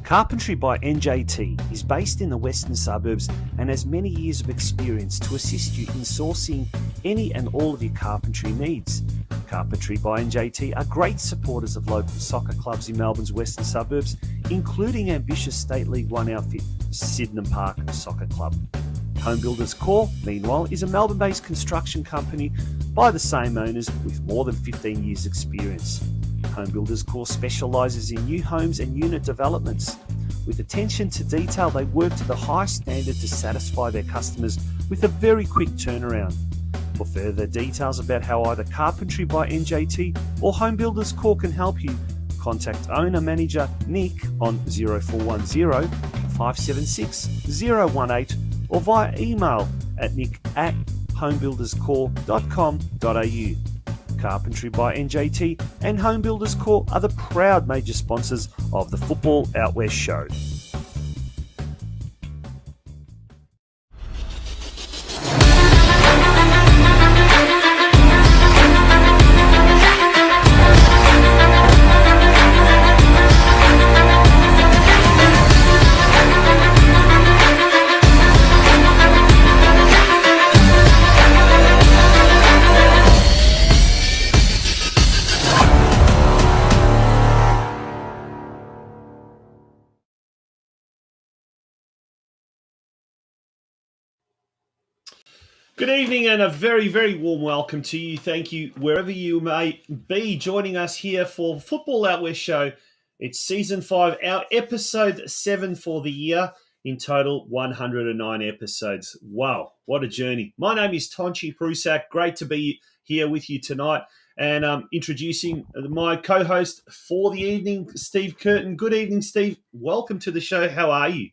Carpentry by NJT is based in the western suburbs and has many years of experience to assist you in sourcing any and all of your carpentry needs. Carpentry by NJT are great supporters of local soccer clubs in Melbourne's western suburbs, including ambitious State League One outfit Sydenham Park Soccer Club. Home Builders Corps, meanwhile, is a Melbourne-based construction company by the same owners with more than 15 years' experience. Home Builders Corps specialises in new homes and unit developments. With attention to detail, they work to the highest standard to satisfy their customers with a very quick turnaround. For further details about how either Carpentry by NJT or Home Builders Corps can help you, contact owner-manager Nick on 0410 576 018 or via email at nick@homebuilderscorps.com.au. Carpentry by NJT and Home Builders Corps are the proud major sponsors of the Football Out West show. Good evening and a very, very warm welcome to you. Thank you wherever you may be joining us here for Football Out West Show. It's Season 5, our Episode 7 for the year. In total, 109 episodes. Wow, what a journey. My name is Tonchi Prusak. Great to be here with you tonight. And introducing my co-host for the evening, Steve Curtin. Good evening, Steve. Welcome to the show. How are you?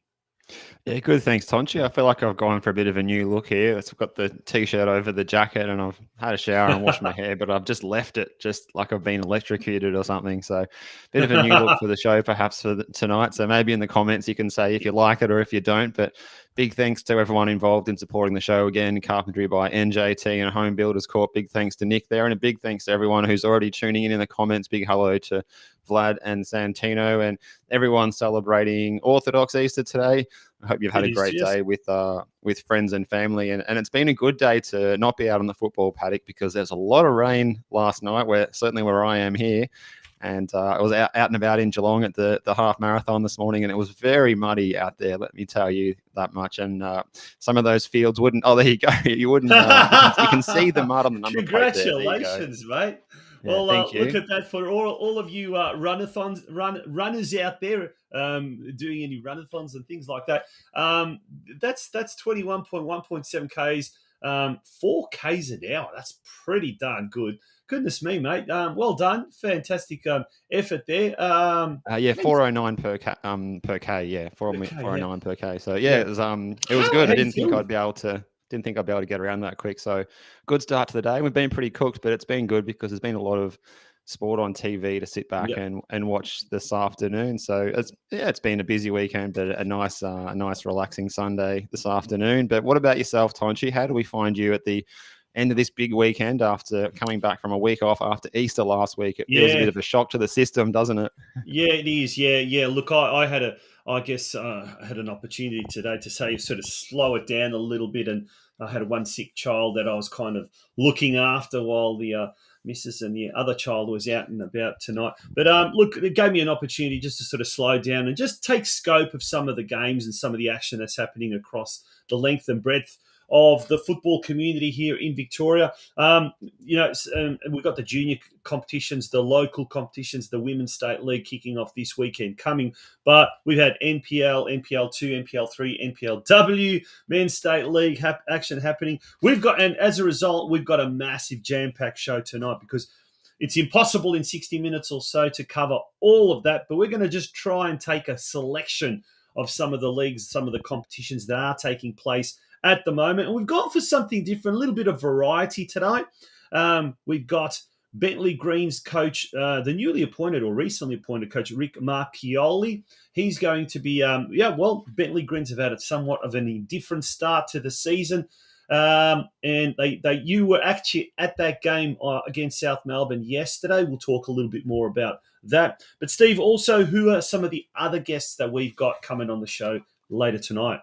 Yeah, good. Thanks, Tonchi. I feel like I've gone for a bit of a new look here. I've got the T-shirt over the jacket and I've had a shower and washed my hair, but I've just left it just like I've been electrocuted or something. So bit of a new look for the show perhaps for tonight. So maybe in the comments you can say if you like it or if you don't. But big thanks to everyone involved in supporting the show again. Carpentry by NJT and Home Builders Corp. Big thanks to Nick there and a big thanks to everyone who's already tuning in the comments. Big hello to Vlad and Santino and everyone celebrating Orthodox Easter today. I hope you've had a great day with friends and family. And it's been a good day to not be out on the football paddock because there's a lot of rain last night, certainly where I am here. And I was out and about in Geelong at the half marathon this morning, and it was very muddy out there, let me tell you that much. And some of those fields wouldn't, oh, there you go. You wouldn't, you can see the mud on the number plate there. Congratulations, mate. Yeah, well, look at that for all of you runners out there doing any runathons and things like that. That's 21.1.7 Ks, 4 Ks an hour. That's pretty darn good. Goodness me, mate. Well done. Fantastic effort there. 409 per K. Yeah, 409 per K. So yeah, it was good. I didn't think I'd be able to get around that quick. So good start to the day. We've been pretty cooked, but it's been good because there's been a lot of sport on TV to sit back and watch this afternoon. So it's been a busy weekend, but a nice relaxing Sunday this afternoon. But what about yourself, Tonchi? How do we find you at the end of this big weekend after coming back from a week off after Easter last week? It feels a bit of a shock to the system, doesn't it? Yeah, it is. Yeah. Look, I had I had an opportunity today to sort of slow it down a little bit, and I had one sick child that I was kind of looking after while the missus and the other child was out and about tonight. But look, it gave me an opportunity just to sort of slow down and just take scope of some of the games and some of the action that's happening across the length and breadth of the football community here in Victoria. We've got the junior competitions, the local competitions, the Women's State League kicking off this weekend coming. But we've had NPL, NPL2, NPL3, NPLW, Men's State League action happening. And as a result, we've got a massive jam-packed show tonight because it's impossible in 60 minutes or so to cover all of that. But we're going to just try and take a selection of some of the leagues, some of the competitions that are taking place at the moment. And we've gone for something different, a little bit of variety tonight. We've got Bentleigh Greens coach, the newly appointed or recently appointed coach, Rick Marchioli. He's going to be, Bentleigh Greens have had somewhat of an indifferent start to the season. And you were actually at that game against South Melbourne yesterday. We'll talk a little bit more about that. But Steve, also, who are some of the other guests that we've got coming on the show later tonight?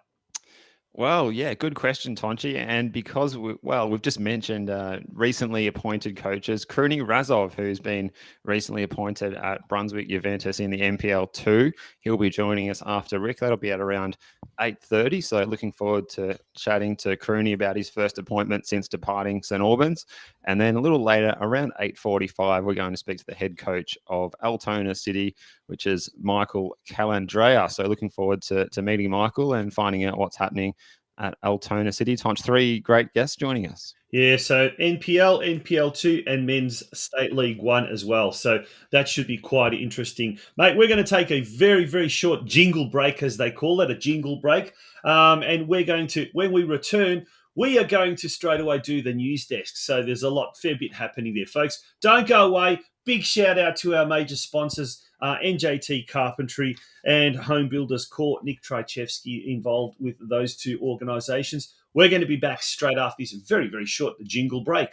Well, yeah, good question, Tonchi. And because we've just mentioned recently appointed coaches, KRUNI Razov, who's been recently appointed at Brunswick Juventus in the NPL 2, he'll be joining us after Rick. That'll be at around 8:30. So looking forward to chatting to KRUNI about his first appointment since departing St Albans. And then a little later, around 8:45, we're going to speak to the head coach of Altona City, which is Michael Calandrea. So looking forward to meeting Michael and finding out what's happening at Altona City. Tonch, 3 great guests joining us. Yeah, so NPL, NPL2, and Men's State League 1 as well. So that should be quite interesting. Mate, we're going to take a very, very short jingle break, as they call it, a jingle break. And we're going to, when we return, we are going to straight away do the news desk. So there's a fair bit happening there, folks. Don't go away. Big shout out to our major sponsors, NJT Carpentry and Home Builders Court. Nick Trychevsky involved with those 2 organisations. We're going to be back straight after this very, very short jingle break.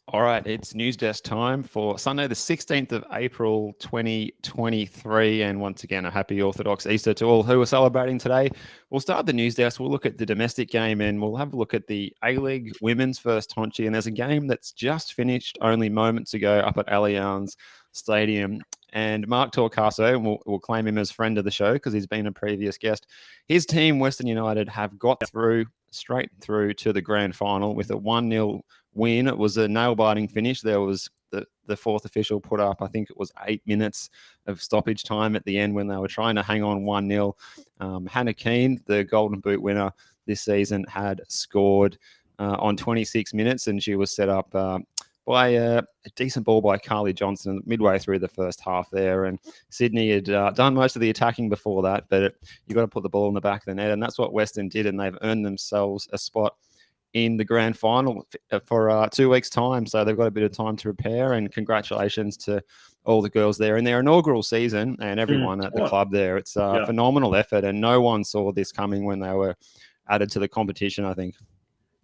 All right, it's news desk time for Sunday, the 16th of April, 2023. And once again, a happy Orthodox Easter to all who are celebrating today. We'll start the news desk. We'll look at the domestic game and we'll have a look at the A-League women's first, Tonchi. And there's a game that's just finished only moments ago up at Allianz Stadium. And Mark Torcaso, and we'll claim him as friend of the show because he's been a previous guest. His team, Western United, have got straight through to the grand final with a 1-0 win. It was a nail-biting finish. There was the fourth official put up, I think it was 8 minutes of stoppage time at the end when they were trying to hang on 1-0. Hannah Keane, the Golden Boot winner this season, had scored on 26 minutes, and she was set up by a decent ball by Carly Johnson midway through the first half there. And Sydney had done most of the attacking before that, but you've got to put the ball in the back of the net, and that's what Western did, and they've earned themselves a spot in the grand final for 2 weeks' time. So they've got a bit of time to prepare, and congratulations to all the girls there in their inaugural season and everyone at the club there. It's a phenomenal effort, and no one saw this coming when they were added to the competition, I think.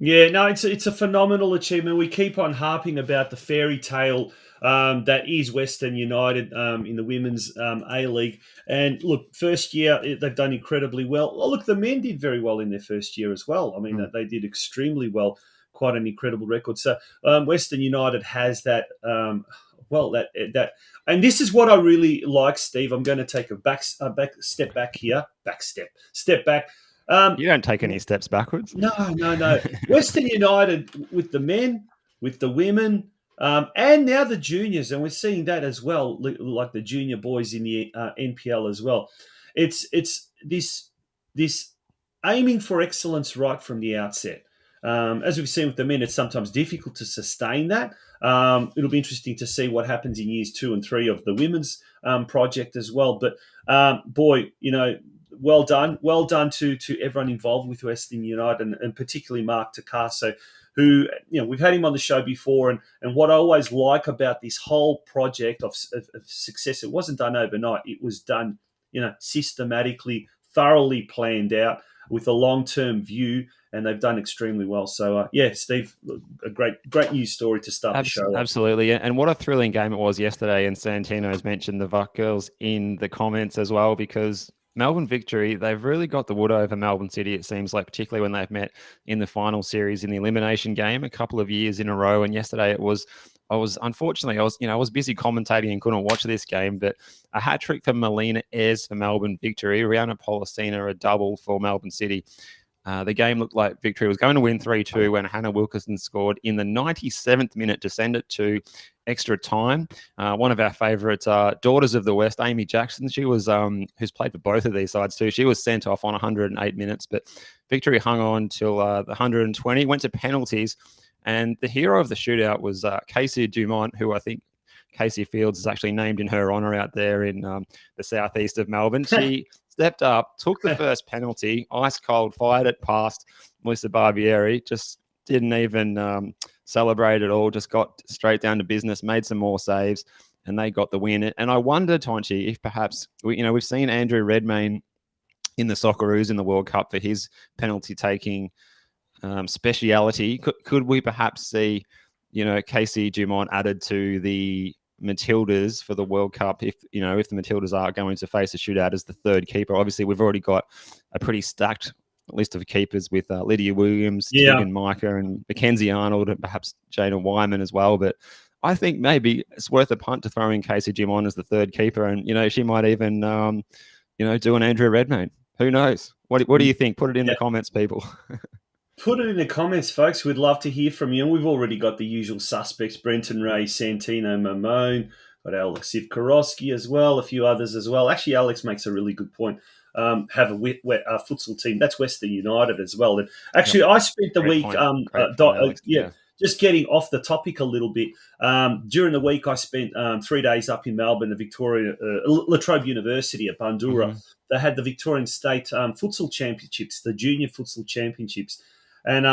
Yeah, no, it's a phenomenal achievement. We keep on harping about the fairy tale that is Western United in the women's A-League. And look, first year, they've done incredibly well. Oh, look, the men did very well in their first year as well. I mean, they did extremely well, quite an incredible record. So Western United has that, and this is what I really like, Steve. I'm going to take a step back here. Step back. You don't take any steps backwards. No. Western United with the men, with the women, and now the juniors, and we're seeing that as well, like the junior boys in the NPL as well. It's this aiming for excellence right from the outset. As we've seen with the men, it's sometimes difficult to sustain that. It'll be interesting to see what happens in years 2 and 3 of the women's project as well. But well done to everyone involved with Western United, and particularly Mark Torcaso, who, we've had him on the show before. And what I always like about this whole project of success, it wasn't done overnight. It was done, systematically, thoroughly planned out with a long-term view, and they've done extremely well. So, Steve, a great news story to start the show. Absolutely. And what a thrilling game it was yesterday. And Santino's mentioned the VUC girls in the comments as well, because Melbourne Victory, they've really got the wood over Melbourne City, it seems like, particularly when they've met in the final series in the elimination game a couple of years in a row. And yesterday I was busy commentating and couldn't watch this game, but a hat-trick for Melina Ayres for Melbourne Victory, Rihanna Policina a double for Melbourne City. The game looked like Victory was going to win 3-2 when Hannah Wilkinson scored in the 97th minute to send it to extra time. One of our favourite daughters of the West, Amy Jackson, she was who's played for both of these sides too. She was sent off on 108 minutes, but Victory hung on till the 120, went to penalties, And the hero of the shootout was Casey Dumont, who I think Casey Fields is actually named in her honour out there in the southeast of Melbourne. She stepped up, took the first penalty, ice cold, fired it past Melissa Barbieri, just didn't even celebrate at all, just got straight down to business, made some more saves, and they got the win. And I wonder, Tonchi, if perhaps, we've seen Andrew Redmayne in the Socceroos in the World Cup for his penalty-taking speciality. Could we perhaps see, Casey Dumont added to the Matildas for the World Cup if the Matildas are going to face a shootout as the third keeper? Obviously, we've already got a pretty stacked list of keepers with Lydia Williams, Tegan Micah, and Mackenzie Arnold, and perhaps Jada Wyman as well. But I think maybe it's worth a punt to throw in Casey Dumont as the third keeper, and she might even do an Andrew Redmayne. Who knows? What do you think? Put it in the comments, people. Put it in the comments, folks. We'd love to hear from you. And we've already got the usual suspects: Brenton Ray, Santino Mamone, got Alex Ivkarowski as well, a few others as well. Actually, Alex makes a really good point. Have a futsal team. That's Western United as well. And actually, I spent the week, just getting off the topic a little bit. During the week, I spent 3 days up in Melbourne, the Victoria, La Trobe University at Bundoora. Mm-hmm. They had the Victorian State Futsal Championships, the Junior Futsal Championships. And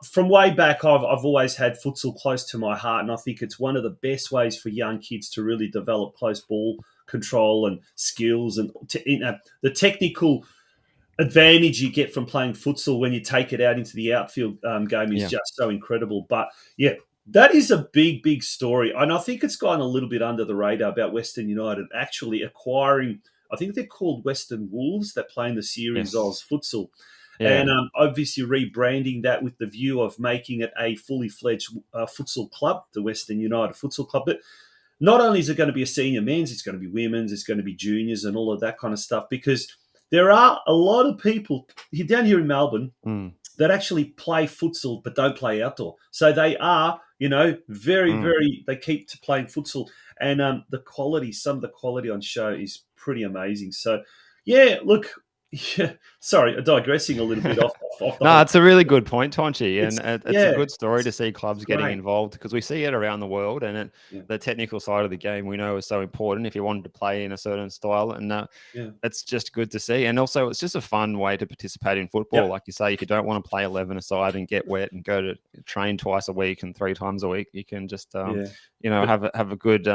from way back, I've always had futsal close to my heart, and I think it's one of the best ways for young kids to really develop close ball control and skills, and the technical advantage you get from playing futsal when you take it out into the outfield game is just so incredible. But that is a big, big story, and I think it's gone a little bit under the radar about Western United actually acquiring. I think they're called Western Wolves that play in the Series Oz futsal. Yeah. And obviously rebranding that with the view of making it a fully fledged futsal club, the Western United Futsal Club. But not only is it going to be a senior men's, it's going to be women's, it's going to be juniors and all of that kind of stuff, because there are a lot of people down here in Melbourne that actually play futsal but don't play outdoor. So they are, very, they keep to playing futsal. And some of the quality on show is pretty amazing. So, sorry, digressing a little bit off No, it's a really good point, Tonchi, and it's a good story to see clubs getting involved, because we see it around the world, and the technical side of the game we know is so important if you wanted to play in a certain style, and it's just good to see. And also, it's just a fun way to participate in football. Like you say, if you don't want to play 11 aside and get wet and go to train twice a week and 3 times a week, you can just have a good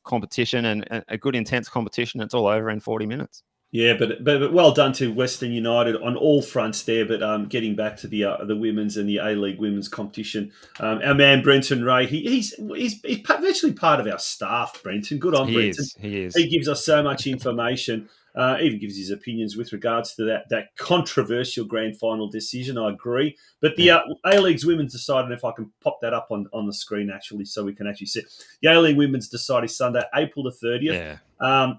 competition and a good intense competition. It's all over in 40 minutes. Yeah, but well done to Western United on all fronts there. But getting back to the women's and the A-League women's competition, our man Brenton Ray, he's virtually part of our staff. Brenton, good on Brenton. He is. He gives us so much information. Even gives his opinions with regards to that controversial grand final decision. I agree. But the A-League's women's decided, if I can pop that up on the screen actually, so we can actually see it. The A-League women's decided Sunday, April the 30th,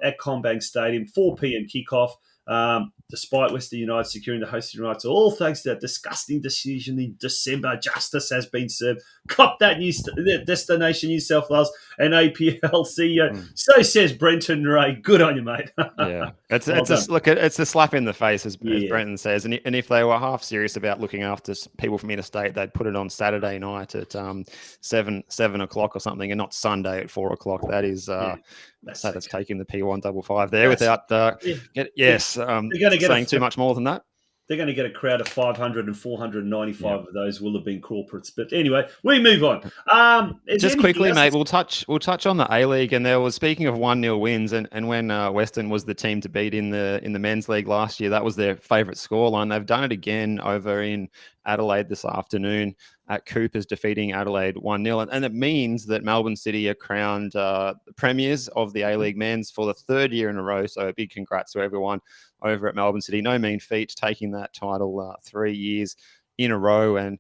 at CommBank Stadium, 4 p.m. kickoff. Despite Western United securing the hosting rights, all thanks to that disgusting decision in December, justice has been served. Cop that destination, New South Wales and APL CEO. So says Brenton Ray. Good on you, mate. It's a slap in the face, as Brenton says. And if they were half serious about looking after people from interstate, they'd put it on Saturday night at 7 o'clock or something, and not Sunday at 4 o'clock. That is. That's taking the P155 there without saying too much more than that. They're going to get a crowd of 500 and 495 of those will have been corporates. But anyway, we move on. Just quickly, mate, we'll touch on the A-League. And there was, speaking of 1-0 wins, and when Western was the team to beat in the men's league last year, that was their favourite scoreline. They've done it again over in Adelaide this afternoon at Coopers, defeating Adelaide 1-0. And it means that Melbourne City are crowned premiers of the A-League men's for the 3rd year in a row. So a big congrats to everyone over at Melbourne City. No mean feat, taking that title 3 years in a row. And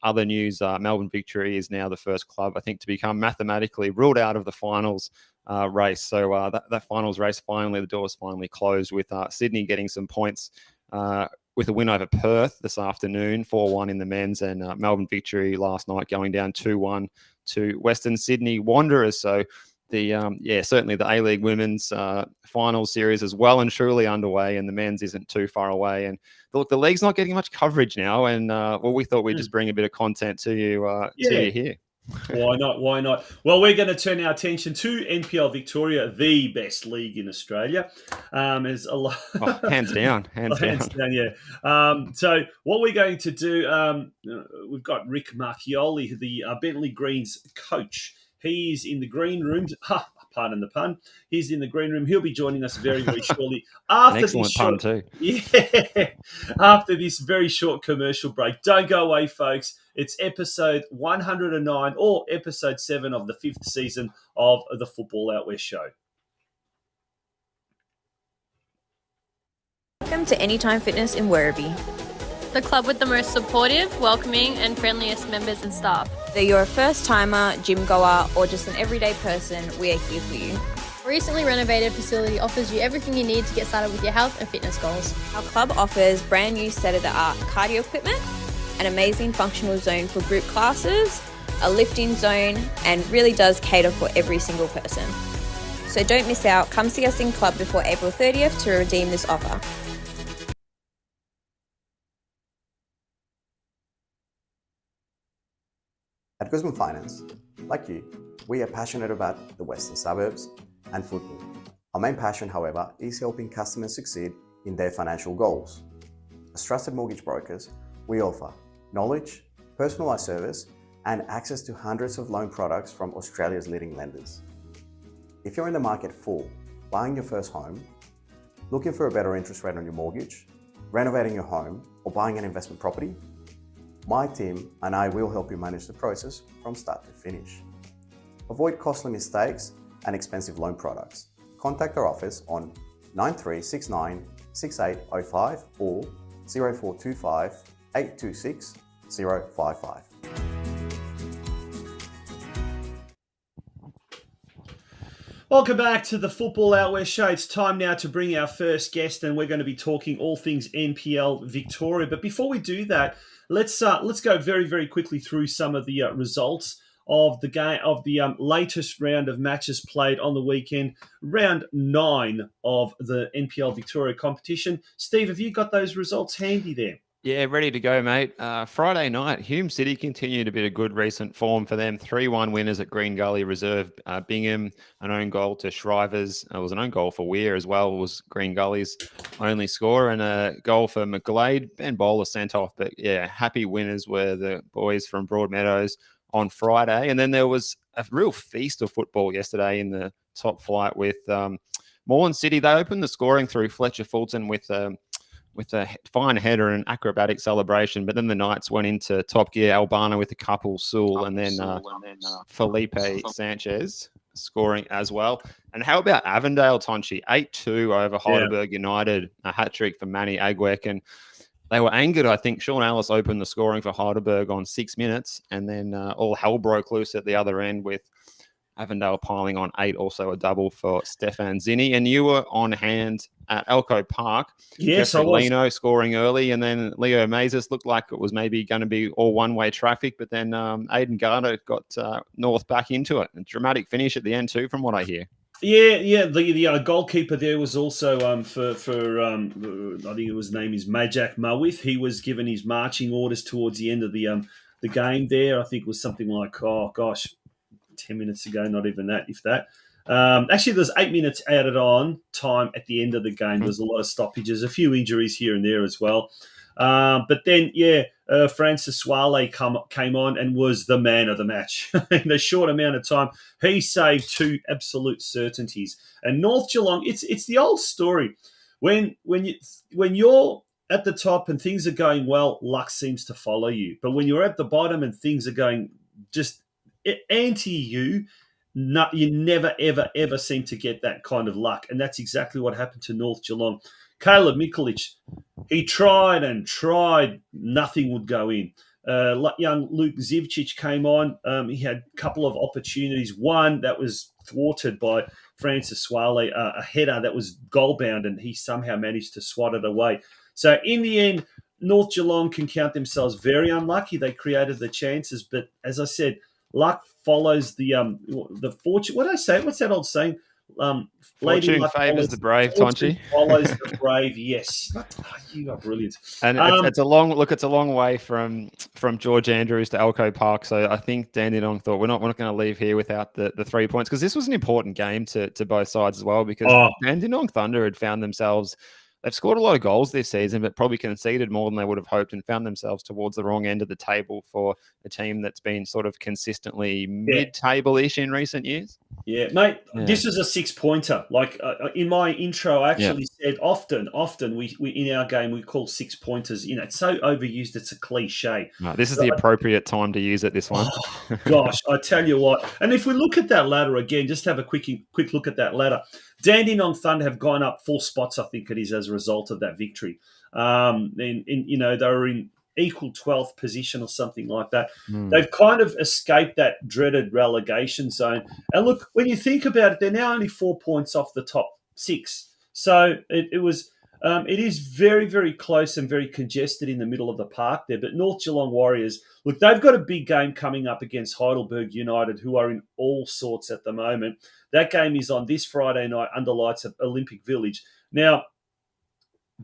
other news, Melbourne Victory is now the first club, I think, to become mathematically ruled out of the finals race. So that finals race, finally, the doors finally closed, with Sydney getting some points with a win over Perth this afternoon, 4-1 in the men's, and Melbourne Victory last night going down 2-1 to Western Sydney Wanderers. So certainly the A-League Women's final series is well and truly underway, and the men's isn't too far away. And look, the league's not getting much coverage now, and we thought we'd just bring a bit of content to you here. Why not? Why not? Well, we're going to turn our attention to NPL Victoria, the best league in Australia. There's a lot, hands down, yeah. So what we're going to do, we've got Rick Marchioli, the Bentleigh Greens coach. He's in the green room. Pardon the pun. He's in the green room. He'll be joining us very, very shortly. After An excellent pun too. Yeah. After this very short commercial break. Don't go away, folks. It's episode 109 or episode 7 of the 5th season of the Football Out West show. Welcome to Anytime Fitness in Werribee, the club with the most supportive, welcoming and friendliest members and staff. Whether you're a first-timer, gym goer or just an everyday person, we are here for you. A recently renovated facility offers you everything you need to get started with your health and fitness goals. Our club offers brand new state-of-the-art cardio equipment, an amazing functional zone for group classes, a lifting zone, and really does cater for every single person. So don't miss out. Come see us in club before April 30th to redeem this offer. At Guzman Finance, like you, we are passionate about the western suburbs and football. Our main passion, however, is helping customers succeed in their financial goals. As trusted mortgage brokers, we offer knowledge, personalised service, and access to hundreds of loan products from Australia's leading lenders. If you're in the market for buying your first home, looking for a better interest rate on your mortgage, renovating your home, or buying an investment property, my team and I will help you manage the process from start to finish. Avoid costly mistakes and expensive loan products. Contact our office on 9369 6805 or 0425 826 055. Welcome back to the Football Out West show. It's time now to bring our first guest, and we're going to be talking all things NPL Victoria. But before we do that, let's go very, very quickly through some of the results of the game of the latest round of matches played on the weekend, round 9 of the NPL Victoria competition. Steve, have you got those results handy there? Yeah, ready to go, mate. Friday night, Hume City continued a bit of good recent form for them. 3-1 winners at Green Gully Reserve. Bingham, an own goal to Shrivers. It was an own goal for Weir as well, was Green Gully's only score. And a goal for McGlade. Ben Bowler sent off. But yeah, happy winners were the boys from Broadmeadows on Friday. And then there was a real feast of football yesterday in the top flight with Moreland City. They opened the scoring through Fletcher Fulton with a fine header and acrobatic celebration. But then the Knights went into top gear. Albana with a couple, Sewell, and then Felipe Sanchez scoring as well. And how about Avondale, Tonchi? 8-2 over Heidelberg United. A hat-trick for Manny Agwek. And they were angered, I think. Sean Ellis opened the scoring for Heidelberg on 6 minutes. And then all hell broke loose at the other end with Avondale piling on 8, also a double for Stefan Zinni. And you were on hand at Elko Park. Yes, Jeffrey I was. Lino scoring early, and then Leo Mazes looked like it was maybe going to be all one-way traffic, but then Aidan Garner got North back into it. A dramatic finish at the end too, from what I hear. Yeah. The goalkeeper there was also for I think his name is Majak Mawith. He was given his marching orders towards the end of the game there. I think it was something like 10 minutes ago, not even that, if that. Actually, there's 8 minutes added on time at the end of the game. There's a lot of stoppages, a few injuries here and there as well. But then, Francis Swale came on and was the man of the match. In a short amount of time, he saved 2 absolute certainties. And North Geelong, it's the old story. When you're at the top and things are going well, luck seems to follow you. But when you're at the bottom and things are going just anti-you, you never, ever, ever seem to get that kind of luck. And that's exactly what happened to North Geelong. Caleb Mikulic, he tried and tried. Nothing would go in. Young Luke Zivcic came on. He had a couple of opportunities. One that was thwarted by Francis Swale, a header that was goal-bound, and he somehow managed to swat it away. So in the end, North Geelong can count themselves very unlucky. They created the chances. But as I said, luck follows the fortune. What do I say? What's that old saying? Lady Fortune luck favours follows the brave, fortune Tonchi. follows the brave. Yes, you are brilliant. And it's a long way from George Andrews to Elko Park. So I think Dandenong thought we're not going to leave here without the 3 points, because this was an important game to both sides as well, because Dandenong Thunder had found themselves. They've scored a lot of goals this season, but probably conceded more than they would have hoped, and found themselves towards the wrong end of the table for a team that's been sort of consistently mid-table-ish in recent years. Yeah, mate, this is a 6-pointer. Like in my intro, I actually said often we in our game, we call 6-pointers. It's so overused, it's a cliche. No, this is the appropriate time to use it, this one. Oh, gosh, I tell you what. And if we look at that ladder again, just have a quick look at that ladder. Dandenong Thunder have gone up 4 spots, I think it is, as a result of that victory. And they were in equal 12th position or something like that. They've kind of escaped that dreaded relegation zone. And look, when you think about it, they're now only 4 points off the top 6. So it is very, very close and very congested in the middle of the park there. But North Geelong Warriors, look, they've got a big game coming up against Heidelberg United, who are in all sorts at the moment. That game is on this Friday night under lights at Olympic Village. Now,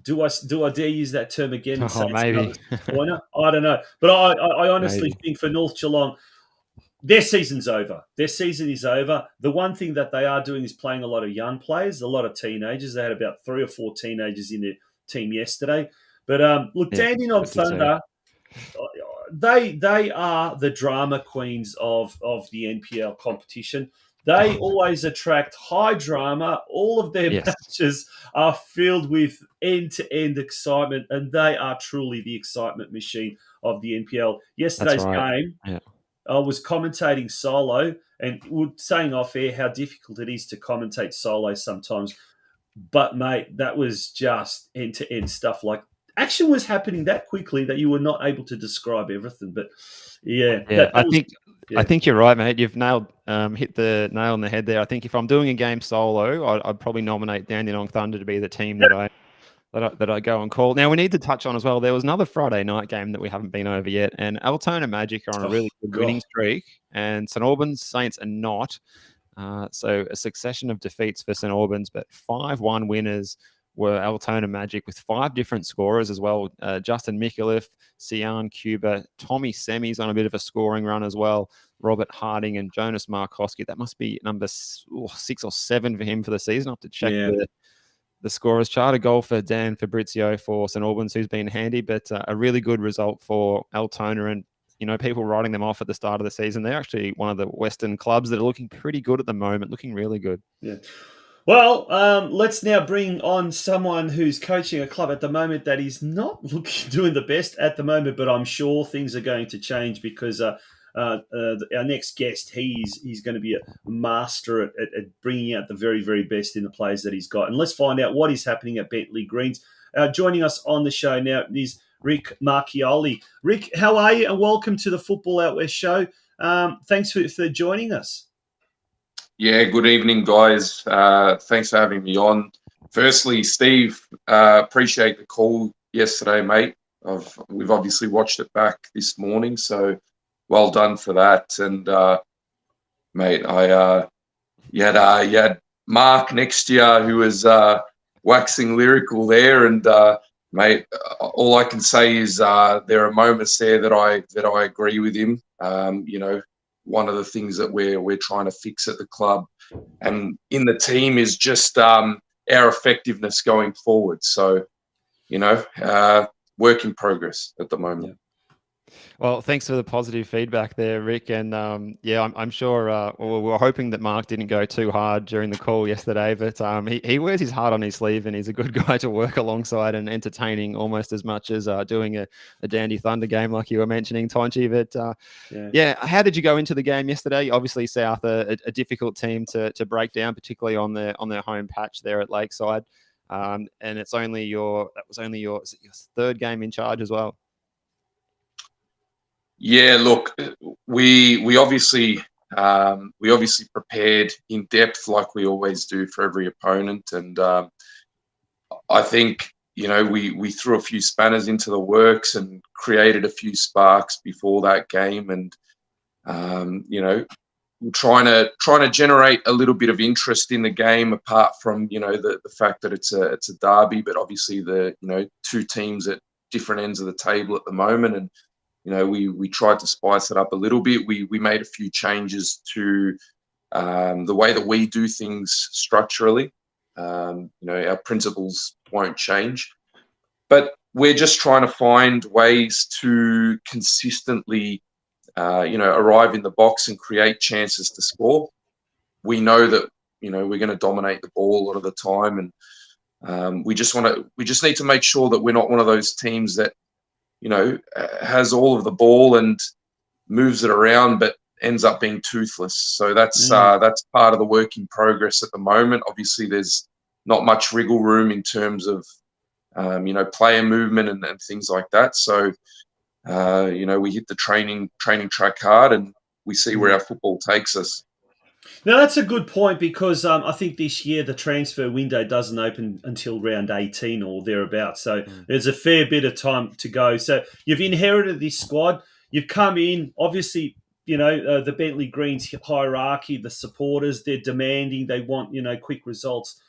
do I dare use that term again? And say maybe. I don't know. But I honestly think for North Geelong, their season's over. Their season is over. The one thing that they are doing is playing a lot of young players, a lot of teenagers. They had about 3 or 4 teenagers in their team yesterday. But look, Dandenong Thunder, they are the drama queens of the NPL competition. They always attract high drama. All of their matches are filled with end-to-end excitement, and they are truly the excitement machine of the NPL. Yesterday's game, I was commentating solo and saying off air how difficult it is to commentate solo sometimes. But, mate, that was just end-to-end stuff. Like, action was happening that quickly that you were not able to describe everything. But, I think you're right, mate. You've hit the nail on the head there. I think if I'm doing a game solo, I'd probably nominate Dandenong Thunder to be the team that I go and call. Now, we need to touch on as well, there was another Friday night game that we haven't been over yet, and Altona Magic are on a really good winning streak, and St Albans Saints are not. So a succession of defeats for St Albans, but 5-1 winners were Altona Magic, with 5 different scorers as well. Justin Mikuliff, Sian Cuba, Tommy Semi's on a bit of a scoring run as well. Robert Harding and Jonas Markowski. That must be number 6 or 7 for him for the season. I have to check the scorers chart. A goal for Dan Fabrizio for St Albans, who's been handy, but a really good result for Altona. And, people writing them off at the start of the season. They're actually one of the Western clubs that are looking pretty good at the moment, looking really good. Yeah. Well, let's now bring on someone who's coaching a club at the moment that is not doing the best at the moment, but I'm sure things are going to change because our next guest, he's going to be a master at bringing out the very, very best in the players that he's got. And let's find out what is happening at Bentleigh Greens. Joining us on the show now is Rick Marchioli. Rick, how are you? And welcome to the Football Out West show. Thanks for joining us. Yeah, good evening, guys. Thanks for having me on. Firstly, Steve, appreciate the call yesterday, mate. We've obviously watched it back this morning, so well done for that. And mate, you had Mark next year who was waxing lyrical there, and mate, all I can say is there are moments there that I agree with him. One of the things that we're trying to fix at the club and in the team is just our effectiveness going forward. So, work in progress at the moment. Yeah. Well, thanks for the positive feedback there, Rick. And I'm sure we were hoping that Mark didn't go too hard during the call yesterday, but he wears his heart on his sleeve and he's a good guy to work alongside and entertaining almost as much as doing a Dandy Thunder game like you were mentioning, Tonchi. But how did you go into the game yesterday? Obviously, South a difficult team to break down, particularly on their home patch there at Lakeside. And that was only your 3rd game in charge as well. Yeah, look, we obviously prepared in depth like we always do for every opponent, and I think we threw a few spanners into the works and created a few sparks before that game, and You know, trying to generate a little bit of interest in the game, apart from, you know, the fact that it's a derby, but obviously the, you know, two teams at different ends of the table at the moment, and you know, we tried to spice it up a little bit. We made a few changes to the way that we do things structurally. You know, our principles won't change, but we're just trying to find ways to consistently, you know, arrive in the box and create chances to score. We know that, you know, we're going to dominate the ball a lot of the time, and we just need to make sure that we're not one of those teams that, you know, has all of the ball and moves it around, but ends up being toothless. So that's part of the work in progress at the moment. Obviously, there's not much wriggle room in terms of, you know, player movement and things like that. So, you know, we hit the training track hard, and we see where our football takes us. Now, that's a good point, because I think this year the transfer window doesn't open until round 18 or thereabouts. So there's a fair bit of time to go. So you've inherited this squad. You've come in, obviously, you know, the Bentleigh Greens hierarchy, the supporters, they're demanding, they want, you know, quick results.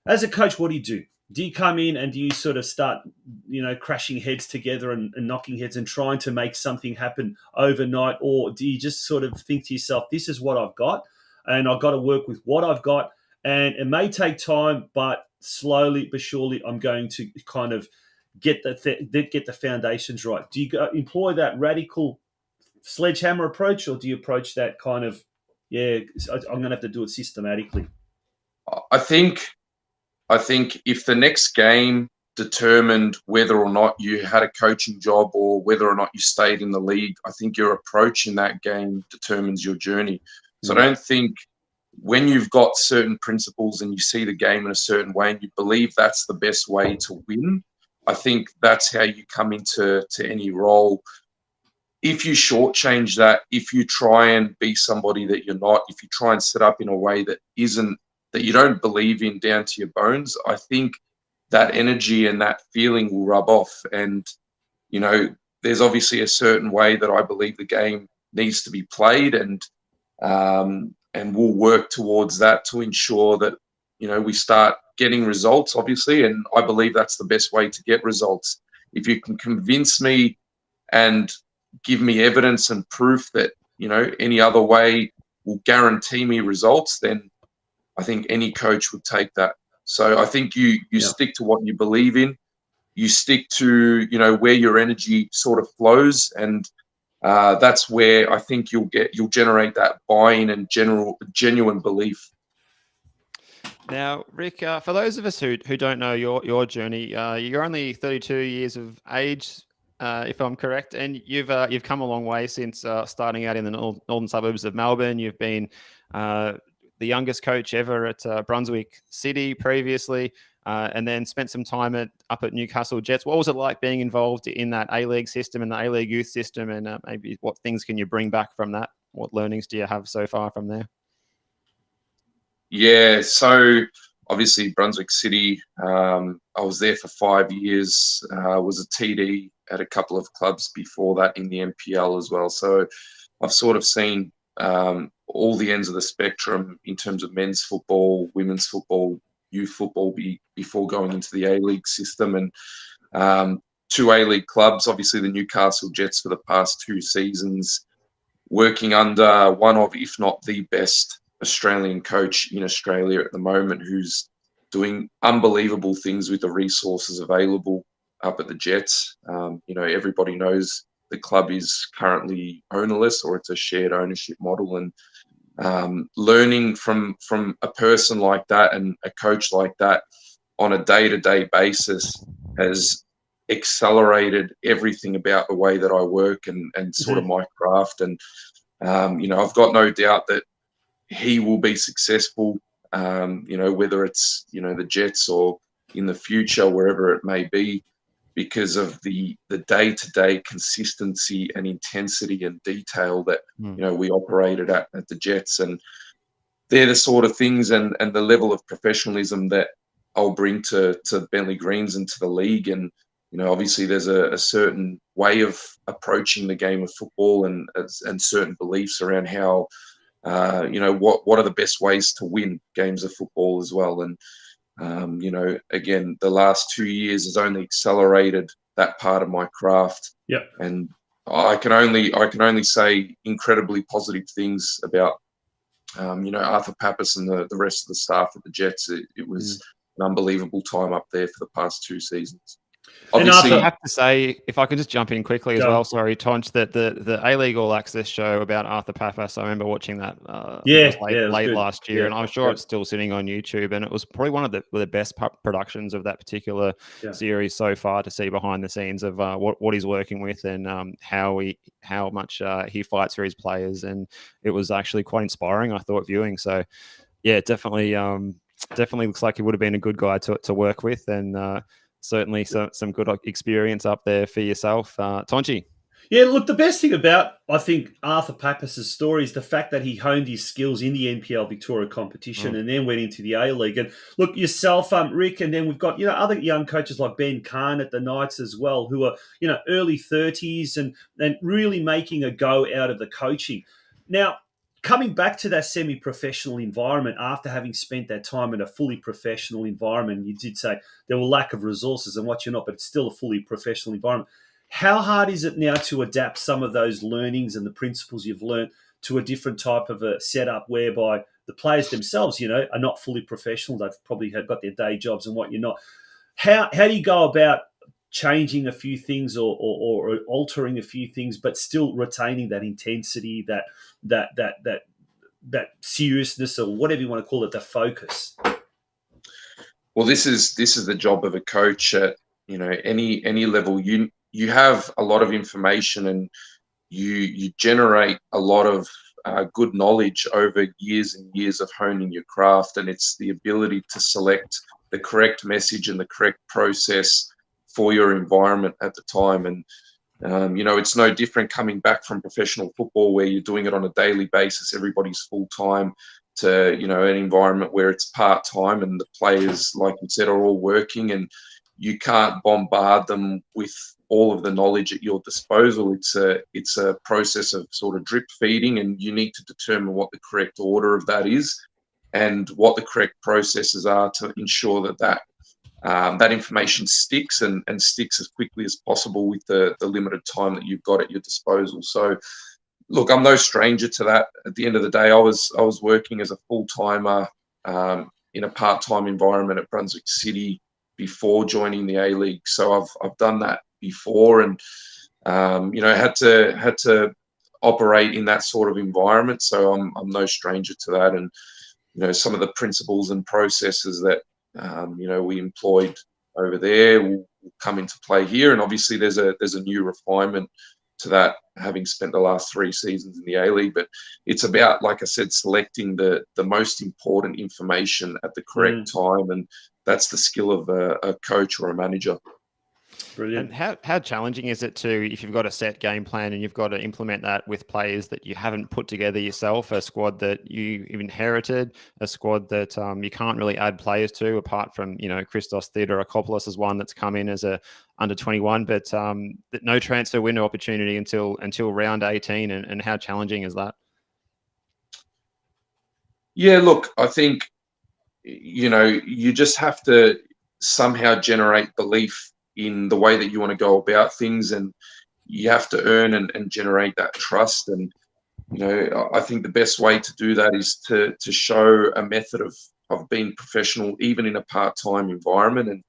As a coach, what do you do? Do you come in and do you sort of start, you know, crashing heads together and knocking heads and trying to make something happen overnight? Or do you just sort of think to yourself, this is what I've got, and I've got to work with what I've got, and it may take time, but slowly but surely I'm going to kind of get the foundations right? Do you employ that radical sledgehammer approach, or do you approach that kind of, I'm going to have to do it systematically? I think if the next game determined whether or not you had a coaching job or whether or not you stayed in the league, I think your approach in that game determines your journey. So I don't think, when you've got certain principles and you see the game in a certain way and you believe that's the best way to win, I think that's how you come into any role. If you shortchange that, if you try and be somebody that you're not, if you try and set up in a way that you don't believe in down to your bones, I think that energy and that feeling will rub off. And, you know, there's obviously a certain way that I believe the game needs to be played, and we'll work towards that to ensure that, you know, we start getting results, obviously, and I believe that's the best way to get results. If you can convince me and give me evidence and proof that, you know, any other way will guarantee me results, then I think any coach would take that. So I think you stick to what you believe in, you stick to, you know, where your energy sort of flows, and that's where I think you'll generate that buy-in and genuine belief. Now, Rick, for those of us who don't know your journey, you're only 32 years of age, if I'm correct, and you've come a long way since starting out in the northern suburbs of Melbourne. You've been the youngest coach ever at Brunswick City previously, and then spent some time up at Newcastle Jets. What was it like being involved in that A-League system and the A-League youth system, and maybe what things can you bring back from that? What learnings do you have so far from there? Yeah, so obviously Brunswick City, I was there for 5 years, was a TD at a couple of clubs before that in the NPL as well. So I've sort of seen all the ends of the spectrum in terms of men's football, women's football, youth football before going into the A-League system. And 2 A-League clubs, obviously the Newcastle Jets for the past 2 seasons, working under one of, if not the best Australian coach in Australia at the moment, who's doing unbelievable things with the resources available up at the Jets. You know, everybody knows the club is currently ownerless, or it's a shared ownership model, and learning from a person like that and a coach like that on a day-to-day basis has accelerated everything about the way that I work and sort of my craft. And you know, I've got no doubt that he will be successful, you know, whether it's, you know, the Jets or in the future, wherever it may be, because of the day-to-day consistency and intensity and detail that, you know, we operated at the Jets. And they're the sort of things and the level of professionalism that I'll bring to Bentleigh Greens and to the league. And Obviously there's a certain way of approaching the game of football and certain beliefs around how, what are the best ways to win games of football as well. And, again, the last 2 years has only accelerated that part of my craft. Yep. And I can only say incredibly positive things about, Arthur Pappas and the rest of the staff at the Jets. It was an unbelievable time up there for the past 2 seasons. Obviously, I have to say, if I can just jump in quickly as well, sorry, Tonch, that the A-League All Access show about Arthur Pappas, I remember watching that late last year, and I'm sure it's still sitting on YouTube, and it was probably one of the best productions of that particular series so far, to see behind the scenes of what he's working with and how much he fights for his players, and it was actually quite inspiring, I thought, viewing. So, yeah, definitely looks like he would have been a good guy to work with, and certainly some good experience up there for yourself. Tonchi. Yeah, look, the best thing about, I think, Arthur Pappas' story is the fact that he honed his skills in the NPL Victoria competition and then went into the A-League. And look, yourself, Rick, and then we've got, other young coaches like Ben Kahn at the Knights as well, who are, early 30s and really making a go out of the coaching. Now, coming back to that semi-professional environment after having spent that time in a fully professional environment, you did say there were lack of resources and what you're not, but it's still a fully professional environment. How hard is it now to adapt some of those learnings and the principles you've learned to a different type of a setup whereby the players themselves, are not fully professional? They've probably got their day jobs and what you're not. How do you go about changing a few things or altering a few things, but still retaining that intensity, that seriousness, or whatever you want to call it, the focus? Well, this is the job of a coach at any level. You have a lot of information and you generate a lot of good knowledge over years and years of honing your craft, and it's the ability to select the correct message and the correct process for your environment at the time. And it's no different coming back from professional football where you're doing it on a daily basis, everybody's full-time, to an environment where it's part-time and the players, like you said, are all working, and you can't bombard them with all of the knowledge at your disposal. It's a process of sort of drip feeding, and you need to determine what the correct order of that is and what the correct processes are to ensure that information sticks and sticks as quickly as possible with the limited time that you've got at your disposal. So, look, I'm no stranger to that. At the end of the day, I was working as a full-timer in a part-time environment at Brunswick City before joining the A-League. So I've done that before, and had to operate in that sort of environment. So I'm no stranger to that, and some of the principles and processes that we employed over there will come into play here. And obviously there's a new refinement to that, having spent the last 3 seasons in the A-League. But it's about, like I said, selecting the most important information at the correct time, and that's the skill of a coach or a manager. Brilliant. And how challenging is it to, if you've got a set game plan and you've got to implement that with players that you haven't put together yourself, a squad that you inherited, a squad that you can't really add players to, apart from, Christos Theodorakopoulos is one that's come in as a under 21, but no transfer window opportunity until round 18. And how challenging is that? Yeah, look, I think, you just have to somehow generate belief in the way that you want to go about things, and you have to earn and generate that trust. And I think the best way to do that is to show a method of being professional, even in a part-time environment. And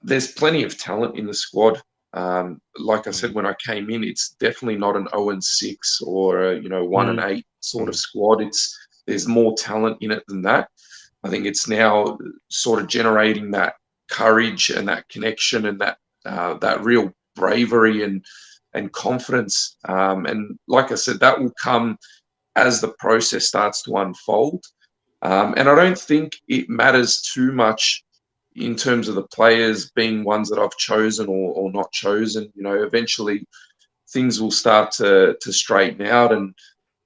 there's plenty of talent in the squad. Like I said, when I came in, it's definitely not an 0-6 or a 1-8 sort of squad. There's more talent in it than that. I think it's now sort of generating that courage and that connection and that real bravery and confidence. And like I said, that will come as the process starts to unfold. And I don't think it matters too much in terms of the players being ones that I've chosen or not chosen. Eventually things will start to straighten out, and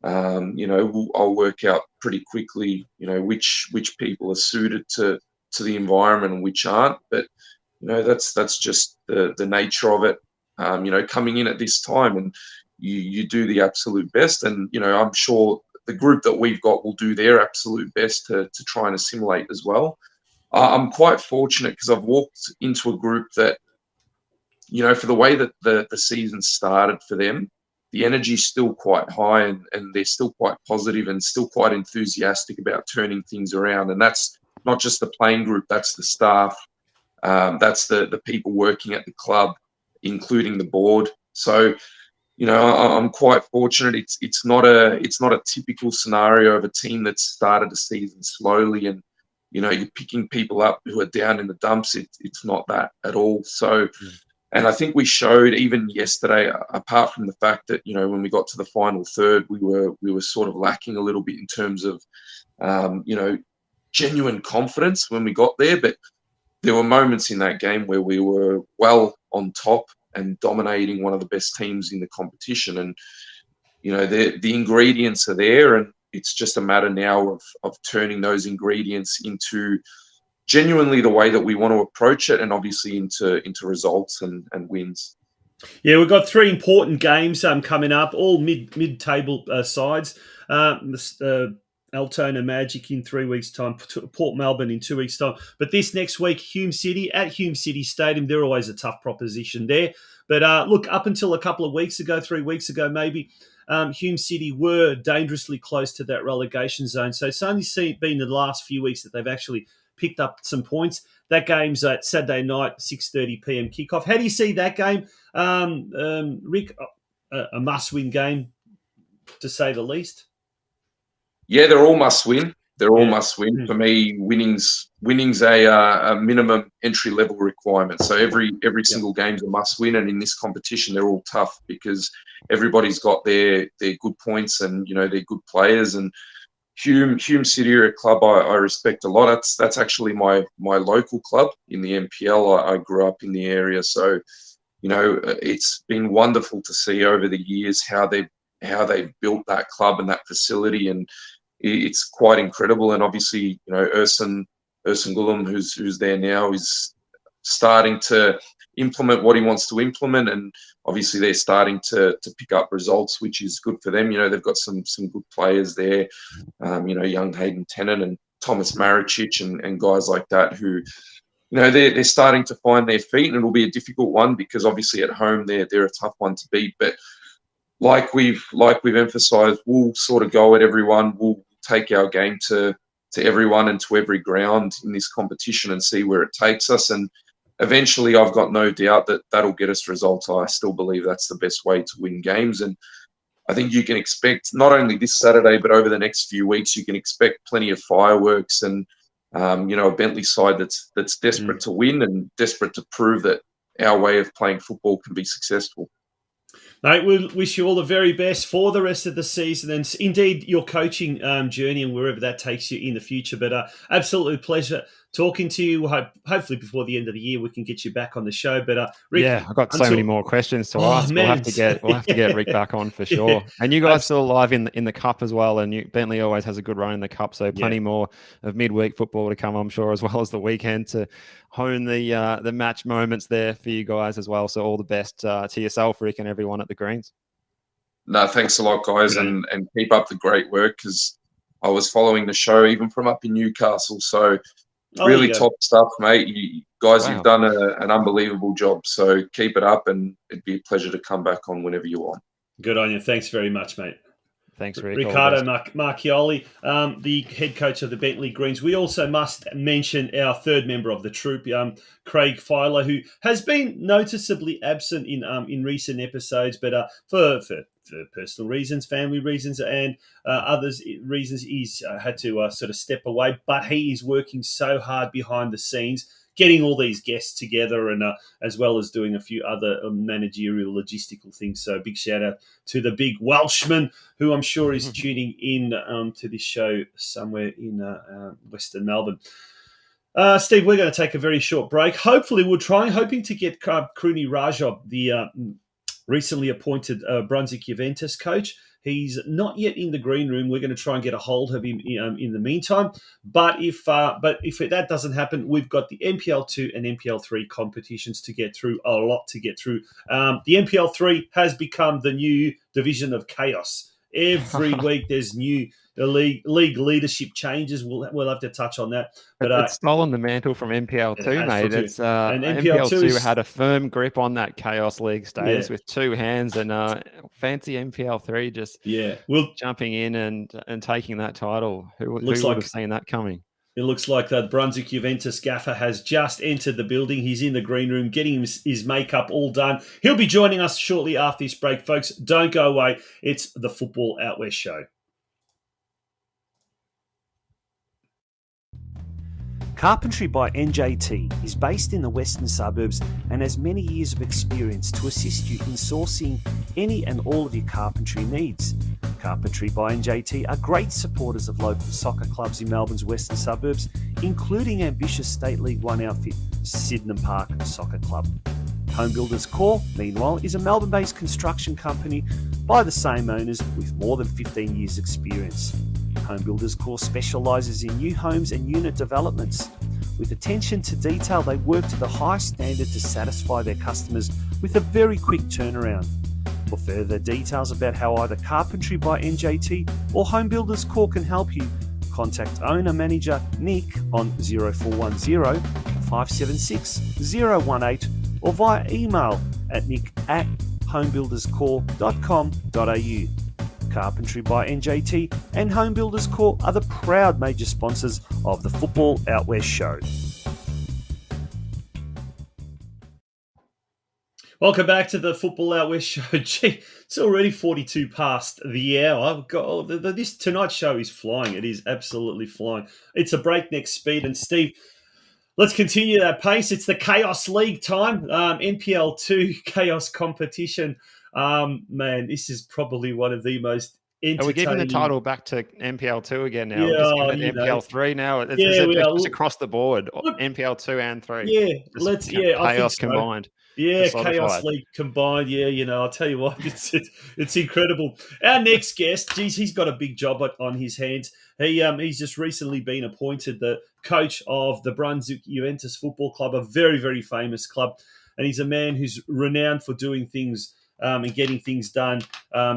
I'll work out pretty quickly, which people are suited to the environment and which aren't. But that's just the nature of it. Coming in at this time, and you do the absolute best, and I'm sure the group that we've got will do their absolute best to try and assimilate as well. I'm quite fortunate because I've walked into a group that, for the way that the season started for them, the energy's still quite high, and they're still quite positive and still quite enthusiastic about turning things around. And that's not just the playing group, that's the staff, that's the people working at the club, including the board. So, I'm quite fortunate. It's not a typical scenario of a team that started the season slowly and you're picking people up who are down in the dumps. It's not that at all. So, and I think we showed even yesterday, apart from the fact that when we got to the final third, we were sort of lacking a little bit in terms of genuine confidence when we got there. But there were moments in that game where we were well on top and dominating one of the best teams in the competition. And, the ingredients are there, and it's just a matter now of turning those ingredients into genuinely the way that we want to approach it, and obviously into results and wins. Yeah, we've got 3 important games coming up, all mid-table sides. Altona Magic in 3 weeks' time, Port Melbourne in 2 weeks' time. But this next week, Hume City at Hume City Stadium, they're always a tough proposition there. But look, up until a couple of weeks ago, 3 weeks ago maybe, Hume City were dangerously close to that relegation zone. So it's only been the last few weeks that they've actually picked up some points. That game's at Saturday night, 6:30 p.m. kickoff. How do you see that game, Rick? A must-win game, to say the least. Yeah, they're all must-win. They're all must-win. For me, winning's a minimum entry-level requirement. So every single game's a must-win, and in this competition, they're all tough because everybody's got their good points and they're good players. And Hume City are a club I respect a lot. That's actually my local club in the NPL. I grew up in the area, so it's been wonderful to see over the years how they've built that club and that facility, and it's quite incredible. And obviously, Ersin Gullum, who's there now, is starting to implement what he wants to implement, and obviously they're starting to pick up results, which is good for them. They've got some good players there, young Hayden Tennant and Thomas Maricic and guys like that who, they're starting to find their feet, and it'll be a difficult one because obviously at home they're a tough one to beat. But like we've emphasised, we'll sort of go at everyone. We'll take our game to everyone and to every ground in this competition and see where it takes us. And eventually, I've got no doubt that that'll get us results. I still believe that's the best way to win games. And I think you can expect, not only this Saturday, but over the next few weeks, you can expect plenty of fireworks and, a Bentleigh side that's desperate to win and desperate to prove that our way of playing football can be successful. Mate, we wish you all the very best for the rest of the season and indeed your coaching journey and wherever that takes you in the future. But absolutely pleasure talking to you. Hopefully before the end of the year we can get you back on the show. But Rick, I've got so many more questions to ask. Man. We'll have to get Rick back on for sure. And you guys still alive in the cup as well. And Bentleigh always has a good run in the cup, so plenty more of midweek football to come, I'm sure, as well as the weekend to hone the match moments there for you guys as well. So all the best to yourself, Rick, and everyone at the Greens. No, thanks a lot, guys, and keep up the great work, because I was following the show even from up in Newcastle. So really top stuff, mate. You guys, you've done an unbelievable job. So keep it up, and it'd be a pleasure to come back on whenever you want. Good on you. Thanks very much, mate. Thanks, Rick. Riccardo Marchioli, the head coach of the Bentleigh Greens. We also must mention our third member of the troop, Craig Filer, who has been noticeably absent in recent episodes, but for personal reasons, family reasons, and others reasons, he's had to sort of step away. But he is working so hard behind the scenes, getting all these guests together, and as well as doing a few other managerial logistical things. So big shout out to the big Welshman, who I'm sure is tuning in to this show somewhere in Western Melbourne. Steve, we're going to take a very short break. Hopefully hoping to get KRUNI Razov, the recently appointed Brunswick Juventus coach. He's not yet in the green room. We're going to try and get a hold of him in the meantime. But if that doesn't happen, we've got the NPL2 and NPL3 competitions to get through, a lot to get through. The NPL3 has become the new division of chaos. Every week there's new league leadership changes. We'll have to touch on that. But it's stolen the mantle from NPL2, mate. It's and NPL2 had a firm grip on that Chaos League status with two hands, and fancy NPL3 just jumping in and taking that title. Who would have seen that coming? It looks like the Brunswick Juventus gaffer has just entered the building. He's in the green room getting his makeup all done. He'll be joining us shortly after this break, folks. Don't go away. It's the Football Out West Show. Carpentry by NJT is based in the western suburbs and has many years of experience to assist you in sourcing any and all of your carpentry needs. Carpentry by NJT are great supporters of local soccer clubs in Melbourne's western suburbs, including ambitious State League One outfit, Sydenham Park Soccer Club. Home Builders Core, meanwhile, is a Melbourne-based construction company by the same owners with more than 15 years' experience. Home Builders Core specialises in new homes and unit developments. With attention to detail, they work to the highest standard to satisfy their customers with a very quick turnaround. For further details about how either Carpentry by NJT or Home Builders Core can help you, contact owner-manager Nick on 0410 576 018 or via email at nick@homebuilderscore.com.au. Carpentry by NJT and Home Builders Core are the proud major sponsors of the Football Out West Show. Welcome back to the Football Out West Show. Gee, it's already 42 past the hour. This tonight's show is flying. It is absolutely flying. It's a breakneck speed. And Steve, let's continue that pace. It's the Chaos League time. NPL2 Chaos competition. Man, this is probably one of the most entertaining. Are we giving the title back to NPL2 again now? Yeah, just give it NPL3 now. It's just across the board. Look, NPL2 and 3. Yeah, Chaos combined. Yeah, Chaos League combined. Yeah, I'll tell you what, it's incredible. Our next guest, geez, he's got a big job on his hands. He's just recently been appointed the coach of the Brunswick Juventus Football Club, a very, very famous club. And he's a man who's renowned for doing things and getting things done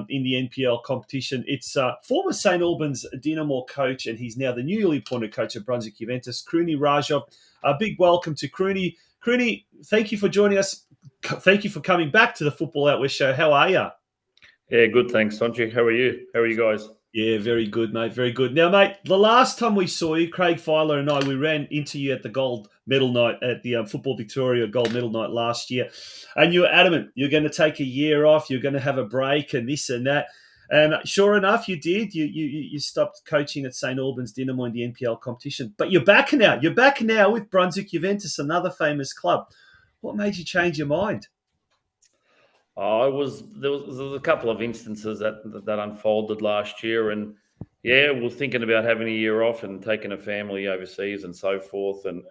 in the NPL competition. It's former St. Albans Dinamo coach, and he's now the newly appointed coach of Brunswick Juventus, KRUNI Razov. A big welcome to KRUNI. KRUNI, thank you for joining us. Thank you for coming back to the Football Out West Show. How are you? Yeah, good, thanks, Tonchi. How are you? How are you guys? Yeah, very good, mate. Very good. Now, mate, the last time we saw you, Craig Filer and I, we ran into you at the gold medal night at the Football Victoria gold medal night last year. And you were adamant you're going to take a year off, you're going to have a break and this and that. And sure enough, you did. You stopped coaching at St. Albans Dinamo in the NPL competition. But you're back now. You're back now with Brunswick Juventus, another famous club. What made you change your mind? There was a couple of instances that unfolded last year, and yeah, we're thinking about having a year off and taking a family overseas and so forth, and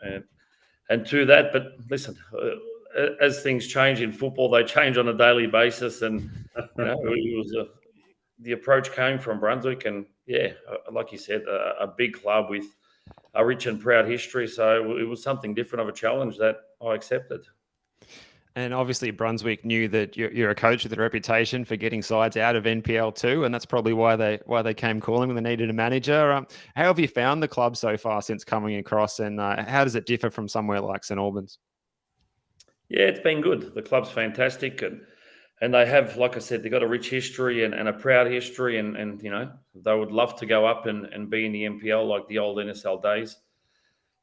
to that. But listen, as things change in football, they change on a daily basis, and the approach came from Brunswick, and yeah, like you said, a big club with a rich and proud history. So it was something different of a challenge that I accepted. And obviously Brunswick knew that you're a coach with a reputation for getting sides out of NPL2, and that's probably why they came calling when they needed a manager. How have you found the club so far since coming across, and how does it differ from somewhere like St. Albans? Yeah, it's been good. The club's fantastic, and they have, like I said, they've got a rich history and a proud history, and they would love to go up and be in the NPL like the old NSL days.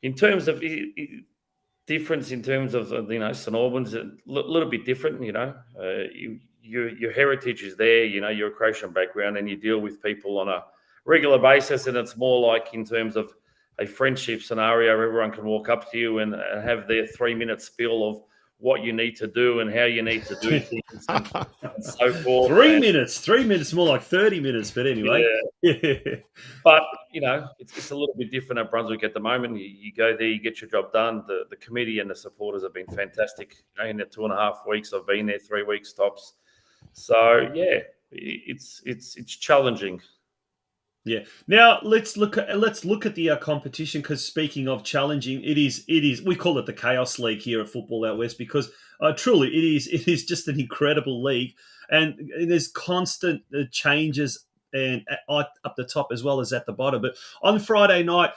In terms of difference in terms of St. Albans, a little bit different. Your heritage is there. You're a Croatian background, and you deal with people on a regular basis, and it's more like in terms of a friendship scenario. Everyone can walk up to you and have their 3-minute spiel of what you need to do and how you need to do things and so forth. 3 minutes, more like 30 minutes, but anyway. Yeah. But, it's a little bit different at Brunswick at the moment. You go there, you get your job done. The committee and the supporters have been fantastic. In the 2.5 weeks, I've been there 3 weeks tops. So, yeah, it's challenging. Yeah. Now let's look at the competition, because speaking of challenging, it is we call it the Chaos League here at Football Out West, because truly it is just an incredible league, and there's constant changes and up the top as well as at the bottom. But on Friday night,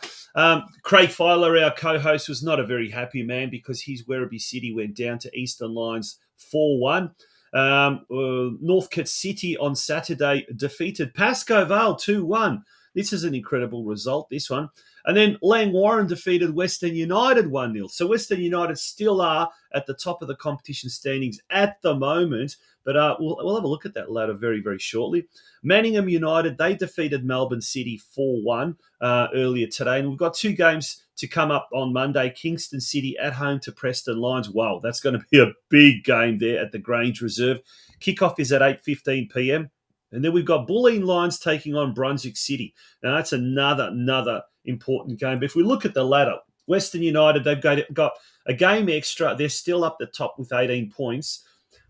Craig Filer, our co-host, was not a very happy man because his Werribee City went down to Eastern Lions 4-1. Northcote City on Saturday defeated Pascoe Vale 2-1. This is an incredible result, this one. And then Langwarrin defeated Western United 1-0. So Western United still are at the top of the competition standings at the moment, but we'll have a look at that ladder very, very shortly. Manningham United, they defeated Melbourne City 4-1 earlier today. And we've got 2 games to come up on Monday. Kingston City at home to Preston Lions. Wow, that's going to be a big game there at the Grange Reserve. Kickoff is at 8:15 p.m. And then we've got Bulleen Lions taking on Brunswick City. Now, that's another important game. But if we look at the ladder, Western United, they've got a game extra. They're still up the top with 18 points.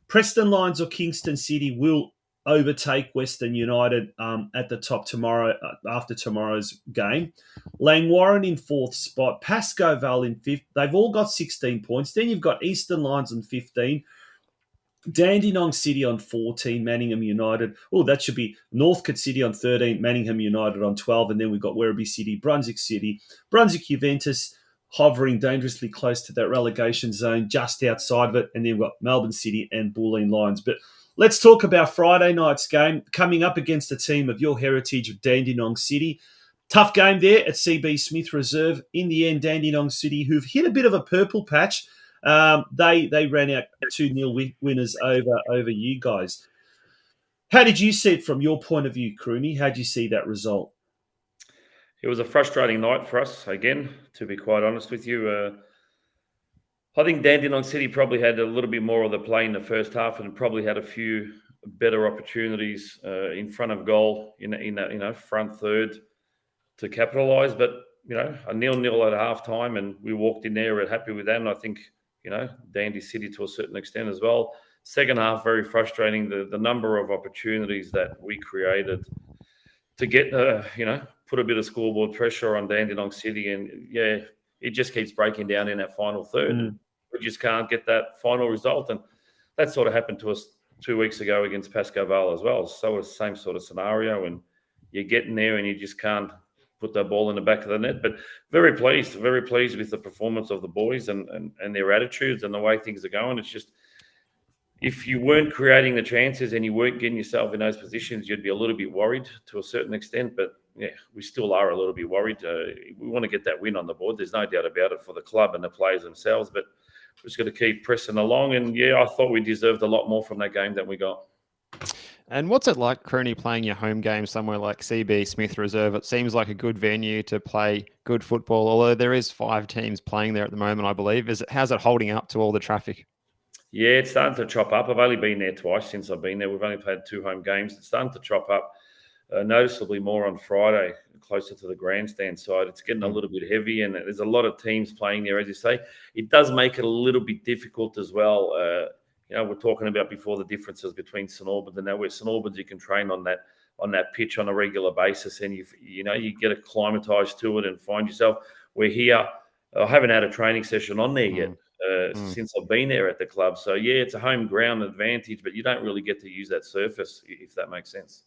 Preston Lions or Kingston City will overtake Western United at the top tomorrow after tomorrow's game. Langwarrin in 4th spot, Pascoe Vale in 5th. They've all got 16 points. Then you've got Eastern Lions on 15, Dandenong City on 14, Manningham United. Oh, that should be Northcote City on 13, Manningham United on 12, and then we've got Werribee City, Brunswick Juventus hovering dangerously close to that relegation zone, just outside of it, and then we've got Melbourne City and Bulleen Lions. But let's talk about Friday night's game, coming up against a team of your heritage of Dandenong City. Tough game there at CB Smith Reserve. In the end, Dandenong City, who've hit a bit of a purple patch, they ran out 2-0 winners over you guys. How did you see it from your point of view, Kruni? How did you see that result? It was a frustrating night for us, again, to be quite honest with you. I think Dandenong City probably had a little bit more of the play in the first half and probably had a few better opportunities in front of goal in that front third to capitalise. But, a 0-0 at half-time, and we walked in there, we're happy with that. And I think, Dandy City to a certain extent as well. Second half, very frustrating, the number of opportunities that we created to get, put a bit of scoreboard pressure on Dandenong City. And, it just keeps breaking down in that final third. We just can't get that final result. And that sort of happened to us 2 weeks ago against Pascoe Vale as well. So it's the same sort of scenario. And you're getting there and you just can't put that ball in the back of the net. But very pleased with the performance of the boys and their attitudes and the way things are going. It's just, if you weren't creating the chances and you weren't getting yourself in those positions, you'd be a little bit worried to a certain extent. But yeah, we still are a little bit worried. We want to get that win on the board. There's no doubt about it for the club and the players themselves. But we're just going to keep pressing along. And I thought we deserved a lot more from that game than we got. And what's it like, Kruni, playing your home game somewhere like CB Smith Reserve? It seems like a good venue to play good football, although there is 5 teams playing there at the moment, I believe. How's it holding up to all the traffic? Yeah, it's starting to chop up. I've only been there twice since I've been there. We've only played 2 home games. It's starting to chop up noticeably more on Friday, closer to the grandstand side. It's getting a little bit heavy, and there's a lot of teams playing there, as you say. It does make it a little bit difficult as well. We're talking about before the differences between St Albans and now. Where St Albans, you can train on that pitch on a regular basis, and you get acclimatized to it and find yourself. We're here. I haven't had a training session on there yet since I've been there at the club. So it's a home ground advantage, but you don't really get to use that surface, if that makes sense.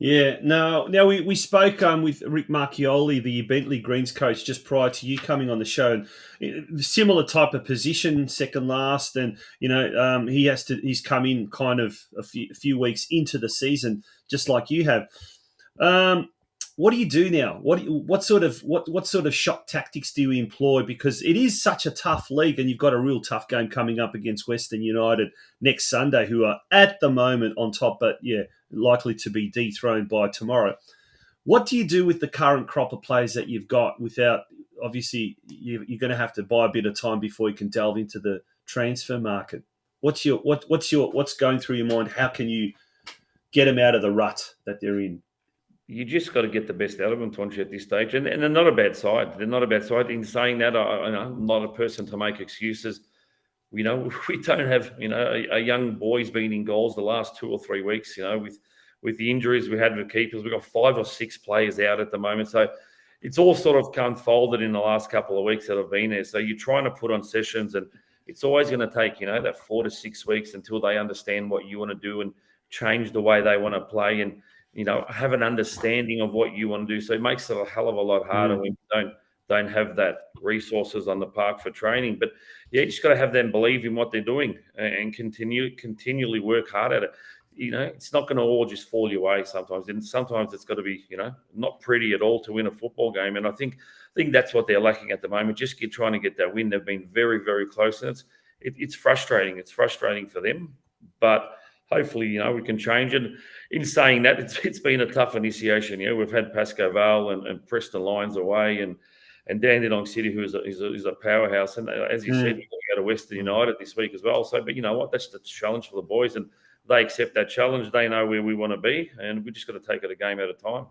Yeah, now we spoke with Rick Marchioli, the Bentleigh Greens coach, just prior to you coming on the show. And similar type of position, second last, and he's come in kind of a few weeks into the season, just like you have. What do you do now? What sort of shot tactics do you employ? Because it is such a tough league, and you've got a real tough game coming up against Western United next Sunday, who are at the moment on top, but likely to be dethroned by tomorrow. What do you do with the current crop of players that you've got? Without, obviously, you're going to have to buy a bit of time before you can delve into the transfer market. What's going through your mind? How can you get them out of the rut that they're in? You just got to get the best out of them, Tonchi, at this stage. And they're not a bad side. They're not a bad side. In saying that, I'm not a person to make excuses. we don't have a young boy's been in goals the last 2 or 3 weeks. With the injuries we had with keepers, we've got 5 or 6 players out at the moment. So it's all sort of unfolded in the last couple of weeks that I've been there. So you're trying to put on sessions, and it's always going to take, that 4 to 6 weeks until they understand what you want to do and change the way they want to play and, have an understanding of what you want to do. So it makes it a hell of a lot harder when you don't have that resources on the park for training. But yeah, you just got to have them believe in what they're doing and continually work hard at it. It's not going to all just fall your way sometimes. And sometimes it's got to be, not pretty at all to win a football game. And I think that's what they're lacking at the moment. Just trying to get that win. They've been very, very close. And it's frustrating. It's frustrating for them. But hopefully, we can change it. In saying that, it's been a tough initiation. We've had Pascoe Vale and Preston Lions away and Dandenong City, who is a powerhouse. And as you said, we've got to go to Western United this week as well. So, but you know what? That's the challenge for the boys. And they accept that challenge. They know where we want to be. And we just got to take it a game at a time.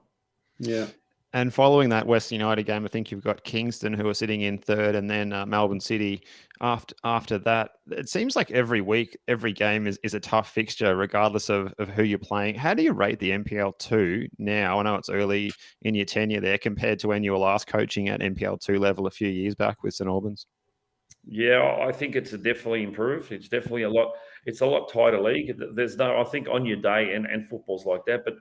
Yeah. And following that Western United game, I think you've got Kingston, who are sitting in third, and then Melbourne City after that. It seems like every week, every game is a tough fixture, regardless of who you're playing. How do you rate the NPL 2 now? I know it's early in your tenure there compared to when you were last coaching at NPL 2 level a few years back with St Albans. Yeah, I think it's definitely improved. It's definitely it's a lot tighter league. I think on your day, and football's like that, but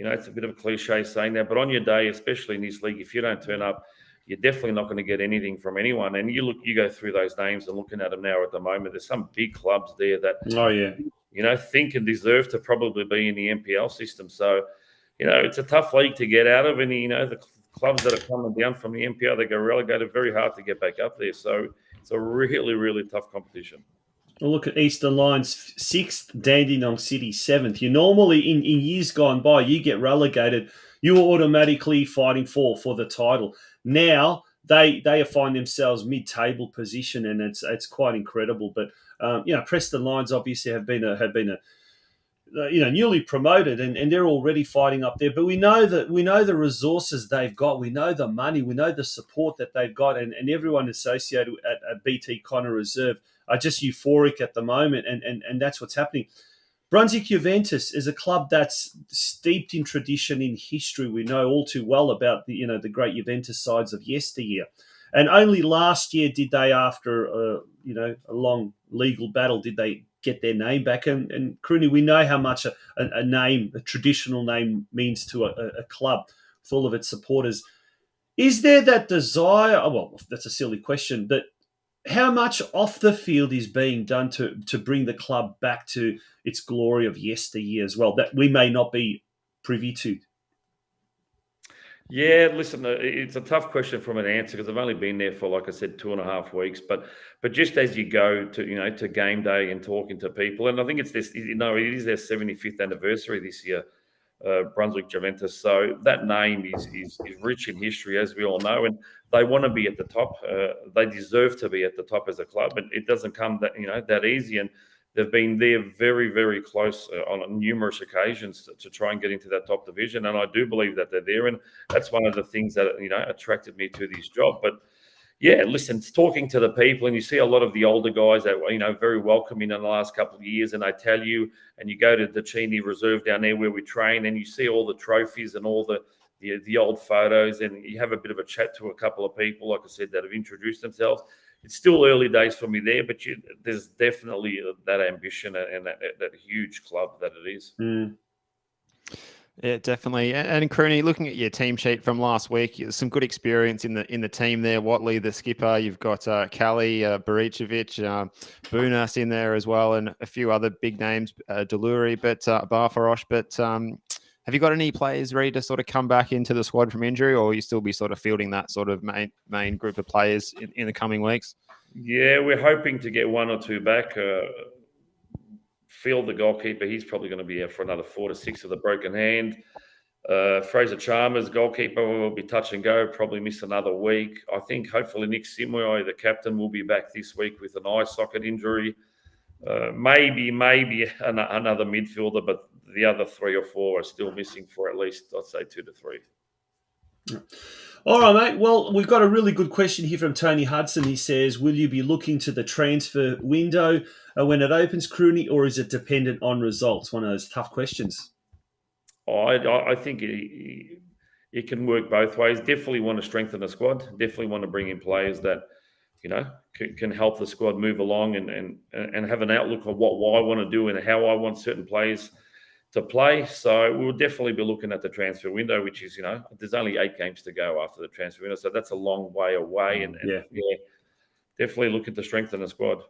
it's a bit of a cliche saying that, but on your day, especially in this league, if you don't turn up, you're definitely not going to get anything from anyone. And you go through those names and looking at them now at the moment, there's some big clubs there that, think and deserve to probably be in the NPL system. So, it's a tough league to get out of. And, the clubs that are coming down from the NPL, they go relegated, very hard to get back up there. So it's a really, really tough competition. Well, look at Eastern Lions 6th, Dandenong City 7th. You normally, in years gone by, you get relegated, you are automatically fighting for the title. Now they find themselves mid-table position, and it's quite incredible. But Preston Lions obviously have been newly promoted, and they're already fighting up there. But we know the resources they've got, we know the money, we know the support that they've got, and everyone associated at BT Connor Reserve are just euphoric at the moment, and that's what's happening. Brunswick Juventus is a club that's steeped in tradition, in history. We know all too well about the great Juventus sides of yesteryear. And only last year did they, after a long legal battle, did they get their name back. And KRUNI, we know how much a traditional name means to a club full of its supporters. Is there that desire? Oh, well, that's a silly question, but how much off the field is being done to bring the club back to its glory of yesteryear as well, that we may not be privy to? Yeah, listen, it's a tough question from an answer because I've only been there for, like I said, 2.5 weeks. But just as you go to to game day and talking to people, and I think it's this, it is their 75th anniversary this year, Brunswick Juventus. So that name is rich in history, as we all know, and they want to be at the top. They deserve to be at the top as a club, but it doesn't come that easy. And they've been there very, very close on numerous occasions to try and get into that top division. And I do believe that they're there. And that's one of the things that, attracted me to this job. But yeah, listen, talking to the people, and you see a lot of the older guys that, very welcoming in the last couple of years. And they tell you, and you go to the Cheney Reserve down there where we train, and you see all the trophies and all the old photos, and you have a bit of a chat to a couple of people, like I said, that have introduced themselves. It's still early days for me there, but there's definitely that ambition and that huge club that it is. Mm. Yeah, definitely. And KRUNI, looking at your team sheet from last week, some good experience in the team there. Whittlesea, the skipper. You've got Kali, Baricevic, Bunas in there as well, and a few other big names, Deluri, but Barfarosh. But have you got any players ready to sort of come back into the squad from injury, or will you still be sort of fielding that sort of main group of players in the coming weeks? Yeah, we're hoping to get 1 or 2 back. Field, the goalkeeper, he's probably going to be out for another 4 to 6 with a broken hand. Fraser Chalmers, goalkeeper, will be touch and go, probably miss another week. I think hopefully Nick Simway, the captain, will be back this week with an eye socket injury. Maybe another midfielder, but the other 3 or 4 are still missing for at least, I'd say, 2 to 3. All right, mate. Well, we've got a really good question here from Tony Hudson. He says, will you be looking to the transfer window when it opens, KRUNI, or is it dependent on results? One of those tough questions. I think it can work both ways. Definitely want to strengthen the squad. Definitely want to bring in players that, can help the squad move along and have an outlook of what I want to do and how I want certain players to play. So we'll definitely be looking at the transfer window, which is, there's only 8 games to go after the transfer window. So that's a long way away. And definitely look at the strength in the squad.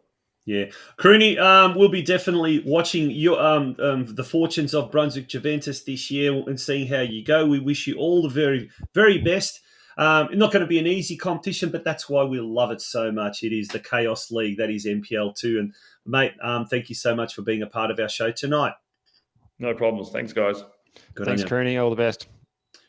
Yeah. KRUNI, we'll be definitely watching your the fortunes of Brunswick Juventus this year and seeing how you go. We wish you all the very, very best. Not going to be an easy competition, but that's why we love it so much. It is the Chaos League. That is NPL2. And, mate, thank you so much for being a part of our show tonight. No problems. Thanks, guys. Thanks, KRUNI. All the best.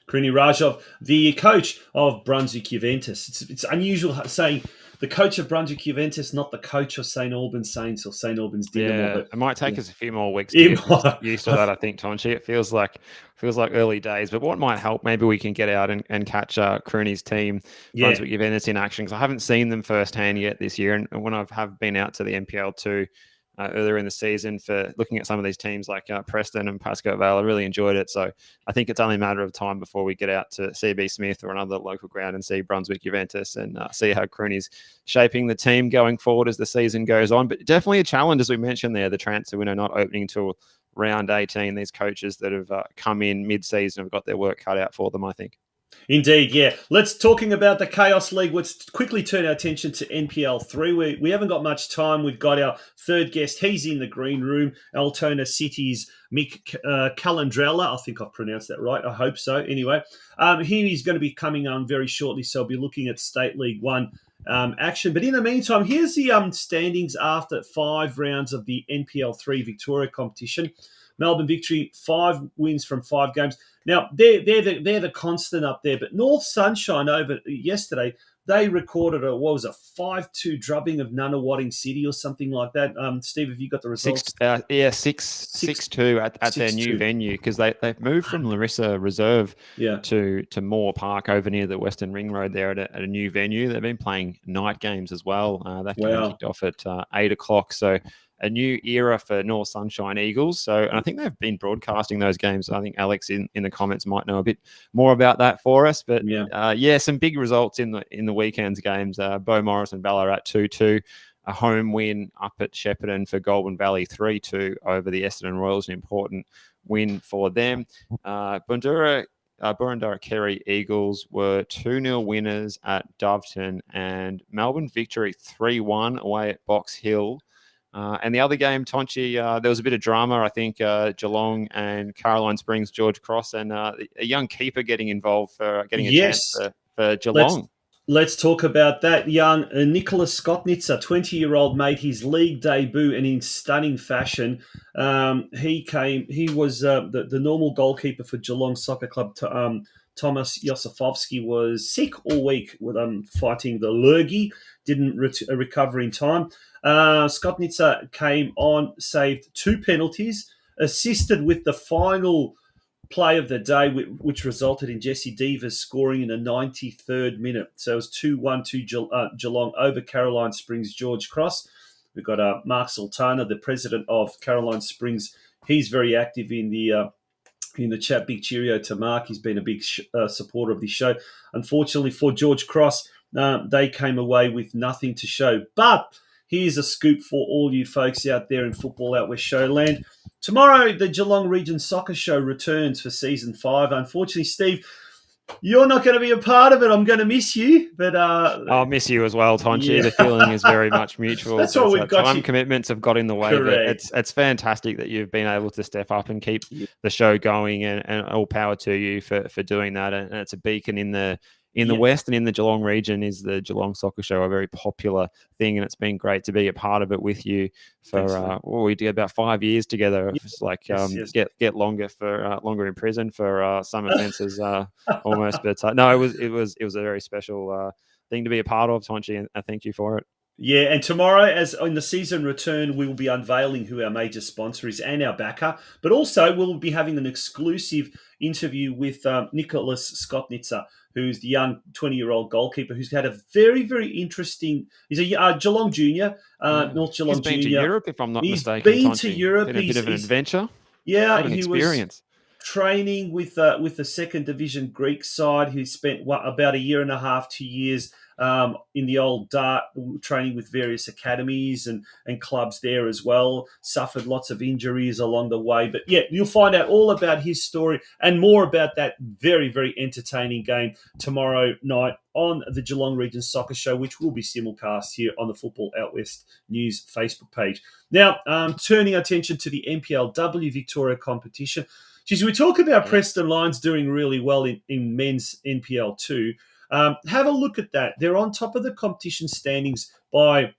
KRUNI Razov, the coach of Brunswick Juventus. It's unusual saying the coach of Brunswick Juventus, not the coach of St. Albans Saints or St. Albans Dynamo. Yeah, but it might take us a few more weeks to get used to that, I think, Tonchi. It feels like early days. But what might help, maybe we can get out and catch KRUNI's team, Brunswick Juventus, in action, because I haven't seen them firsthand yet this year. And when I have been out to the NPL2 earlier in the season for looking at some of these teams like Preston and Pascoe Vale, I really enjoyed it. So I think it's only a matter of time before we get out to CB Smith or another local ground and see Brunswick Juventus and see how KRUNI's shaping the team going forward as the season goes on. But definitely a challenge, as we mentioned there, the transfer window not opening until round 18. These coaches that have come in mid-season have got their work cut out for them, I think. Indeed, yeah. Let's talking about the Chaos League. Let's quickly turn our attention to NPL3. We haven't got much time. We've got our third guest. He's in the green room. Altona City's Mick Calandrella. I think I've pronounced that right. I hope so. Anyway, he's going to be coming on very shortly, so I'll be looking at State League 1 action. But in the meantime, here's the standings after 5 rounds of the NPL3 Victoria competition. Melbourne Victory, 5 wins from 5 games. Now, they're the constant up there. But North Sunshine over yesterday, they recorded a 5-2 drubbing of Nunawading City or something like that. Steve, have you got the results? 6-2 at their new venue, because they've moved from Larissa Reserve to Moore Park over near the Western Ring Road there at a new venue. They've been playing night games as well. That game kicked off at 8 o'clock. So a new era for North Sunshine Eagles. So, and I think they've been broadcasting those games. I think Alex in the comments might know a bit more about that for us. But some big results in the weekend's games. Beau Morris and Ballarat 2-2. A home win up at Shepparton for Goulburn Valley 3-2 over the Essendon Royals. An important win for them. Burundara Kerry Eagles were 2-0 winners at Doveton, and Melbourne Victory 3-1 away at Box Hill. And the other game, Tonchi, there was a bit of drama. I think Geelong and Caroline Springs, George Cross, and a young keeper getting involved for getting a chance for Geelong. Let's talk about that. Young Nicholas Skotnitzer, 20-year-old, made his league debut, and in stunning fashion. He was the normal goalkeeper for Geelong Soccer Club. Thomas Josifovski was sick all week with fighting the lurgy, didn't recover in time. Skotnitzer came on, saved 2 penalties, assisted with the final play of the day, which resulted in Jesse Devers scoring in the 93rd minute. So it was 2-1 to Geelong over Caroline Springs, George Cross. We've got Mark Sultana, the president of Caroline Springs. He's very active in the chat. Big cheerio to Mark. He's been a big supporter of this show. Unfortunately for George Cross, they came away with nothing to show. But here's a scoop for all you folks out there in Football Out West Showland. Tomorrow, the Geelong Region Soccer Show returns for Season 5. Unfortunately, Steve, you're not going to be a part of it. I'm going to miss you. But I'll miss you as well, Tonchi. Yeah. The feeling is very much mutual. That's what we've got. Time commitments have got in the way. Correct. But it's fantastic that you've been able to step up and keep the show going, and all power to you for doing that. And it's a beacon in the West and in the Geelong region. Is the Geelong Soccer Show a very popular thing, and it's been great to be a part of it with you for we did about 5 years together. It's like get longer for longer in prison for some offences almost, but no, it was a very special thing to be a part of, Tonchi, and I thank you for it. Yeah, and tomorrow, as on the season return, we will be unveiling who our major sponsor is and our backer, but also we'll be having an exclusive interview with Nicholas Skotnitzer, who's the young 20-year-old goalkeeper who's had a very, very interesting. He's a Geelong junior, North Geelong He's been junior. to Europe, if I'm not He's mistaken. been Tonchi. to Europe. Been a bit of an adventure. Yeah, what an experience. Was training with the second division Greek side. He spent about a year and a half, 2 years in the old Dart, training with various academies and clubs there as well. Suffered lots of injuries along the way. But yeah, you'll find out all about his story and more about that very, very entertaining game tomorrow night on the Geelong Region Soccer Show, which will be simulcast here on the Football Out West News Facebook page. Now, turning our attention to the NPLW Victoria competition. Geez, we talk about Preston Lions doing really well in men's NPL 2. Have a look at that. They're on top of the competition standings by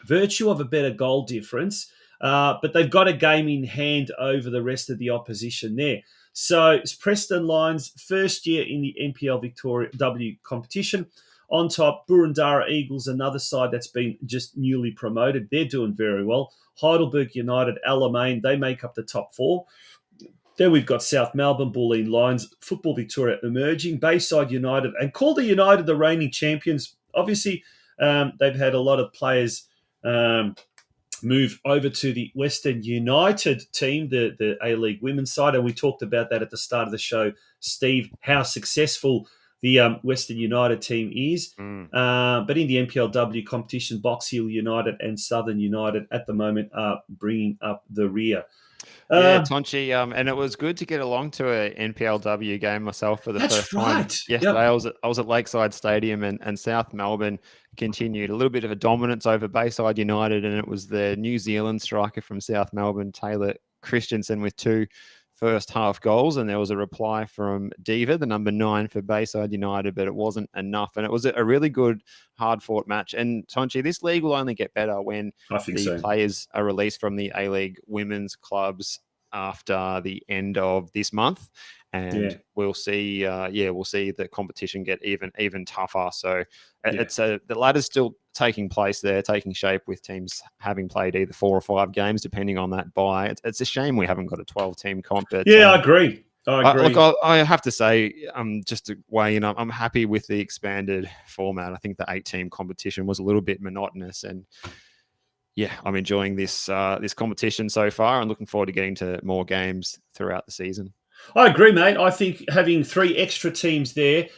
virtue of a better goal difference, but they've got a game in hand over the rest of the opposition there. So it's Preston Lions, first year in the NPL Victoria W competition. On top, Boroondara Eagles, another side that's been just newly promoted. They're doing very well. Heidelberg United, Alamein, they make up the top four. Then we've got South Melbourne, Bulleen Lions, Football Victoria emerging, Bayside United, and Calder United, the reigning champions. Obviously, they've had a lot of players move over to the Western United team, the A-League women's side, and we talked about that at the start of the show, Steve, how successful the Western United team is. But in the NPLW competition, Box Hill United and Southern United at the moment are bringing up the rear. Yeah, Tonchi, and it was good to get along to an NPLW game myself for the first time yesterday. Yep. I was at Lakeside Stadium, and South Melbourne continued a little bit of a dominance over Bayside United, and it was the New Zealand striker from South Melbourne, Taylor Christensen, with 2 first half goals, and there was a reply from Diva, the number 9 for Bayside United, but it wasn't enough. And it was a really good, hard-fought match. And Tonchi, this league will only get better when players are released from the A-League women's clubs after the end of this month. And we'll see the competition get even tougher. So it's the ladder's still taking place there, taking shape, with teams having played either 4 or 5 games, depending on that bye. It's a shame we haven't got a 12-team comp. But, I agree. I have to say, just to weigh in, I'm happy with the expanded format. I think the 8-team competition was a little bit monotonous, and I'm enjoying this competition so far and looking forward to getting to more games throughout the season. I agree, mate. I think having 3 extra teams there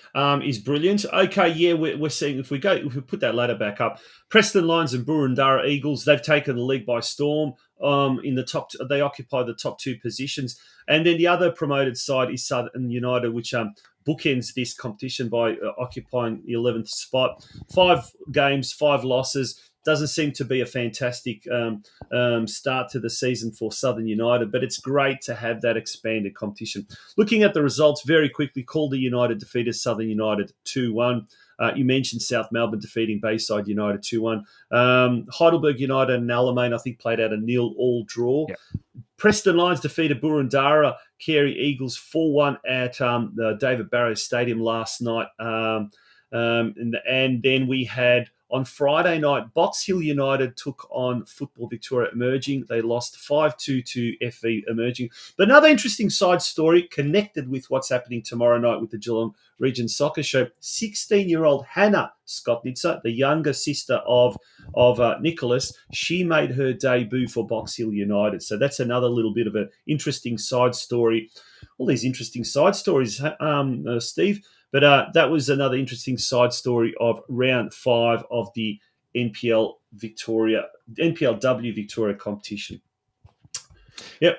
is brilliant. Okay, we're seeing if we put that ladder back up, Preston Lions and Boroondara Eagles, they've taken the league by storm. In the top, they occupy the top 2 positions, and then the other promoted side is Southern United, which bookends this competition by occupying the 11th spot. 5 games, 5 losses. Doesn't seem to be a fantastic start to the season for Southern United, but it's great to have that expanded competition. Looking at the results very quickly, Calder United defeated Southern United 2-1. You mentioned South Melbourne defeating Bayside United 2-1. Heidelberg United and Alamein, I think, played out a 0-all draw. Yep. Preston Lions defeated Boroondara Carey Eagles 4-1 at the David Barrows Stadium last night. And then we had, on Friday night, Box Hill United took on Football Victoria Emerging. They lost 5-2 to FV Emerging. But another interesting side story connected with what's happening tomorrow night with the Geelong Region Soccer Show. 16-year-old Hannah Skotnitzer, the younger sister of Nicholas, she made her debut for Box Hill United. So that's another little bit of an interesting side story. All these interesting side stories, Steve. But that was another interesting side story of round 5 of the NPLW Victoria competition. Yep.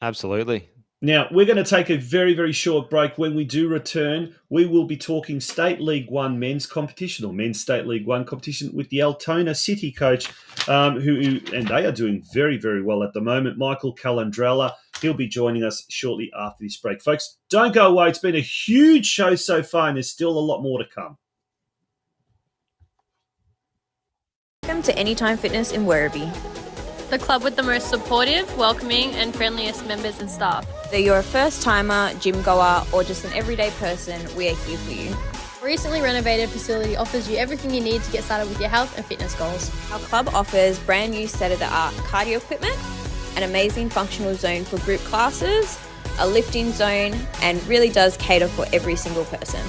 Absolutely. Now, we're going to take a very, very short break. When we do return, we will be talking State League 1 men's competition, or men's State League 1 competition, with the Altona City coach, who they are doing very, very well at the moment, Michael Calandrella. He'll be joining us shortly after this break. Folks, don't go away. It's been a huge show so far, and there's still a lot more to come. Welcome to Anytime Fitness in Werribee. The club with the most supportive, welcoming and friendliest members and staff. Whether you're a first-timer, gym goer, or just an everyday person, we are here for you. A recently renovated facility offers you everything you need to get started with your health and fitness goals. Our club offers brand new state-of-the-art cardio equipment, an amazing functional zone for group classes, a lifting zone, and really does cater for every single person.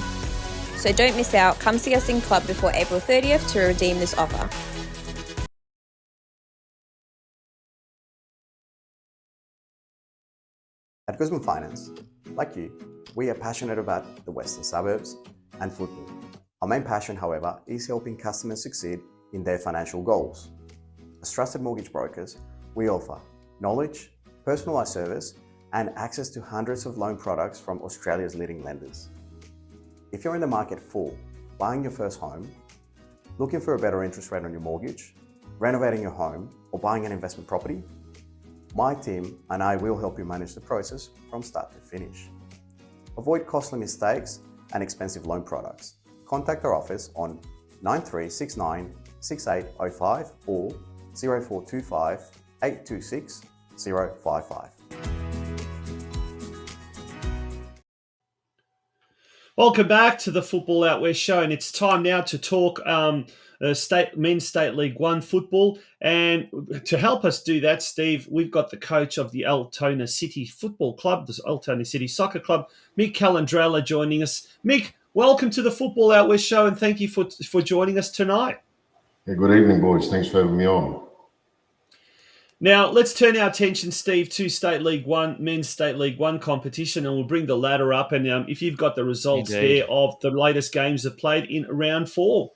So don't miss out. Come see us in club before April 30th to redeem this offer. At Guzman Finance, like you, we are passionate about the western suburbs and football. Our main passion, however, is helping customers succeed in their financial goals. As trusted mortgage brokers, we offer knowledge, personalised service, and access to hundreds of loan products from Australia's leading lenders. If you're in the market for buying your first home, looking for a better interest rate on your mortgage, renovating your home, or buying an investment property, my team and I will help you manage the process from start to finish. Avoid costly mistakes and expensive loan products. Contact our office on 9369 6805 or 0425 826 055. Welcome back to the Football Out West show, and it's time now to talk men's State League 1 football. And to help us do that, Steve, we've got the coach of the Altona City Football Club, the Altona City Soccer Club, Mick CALANDRELLA, joining us. Mick, welcome to the Football Out West show, and thank you for joining us tonight. Hey, good evening, boys. Thanks for having me on. Now, let's turn our attention, Steve, to State League 1, men's State League 1 competition, and we'll bring the ladder up. And if you've got the results there of the latest games that played in round 4.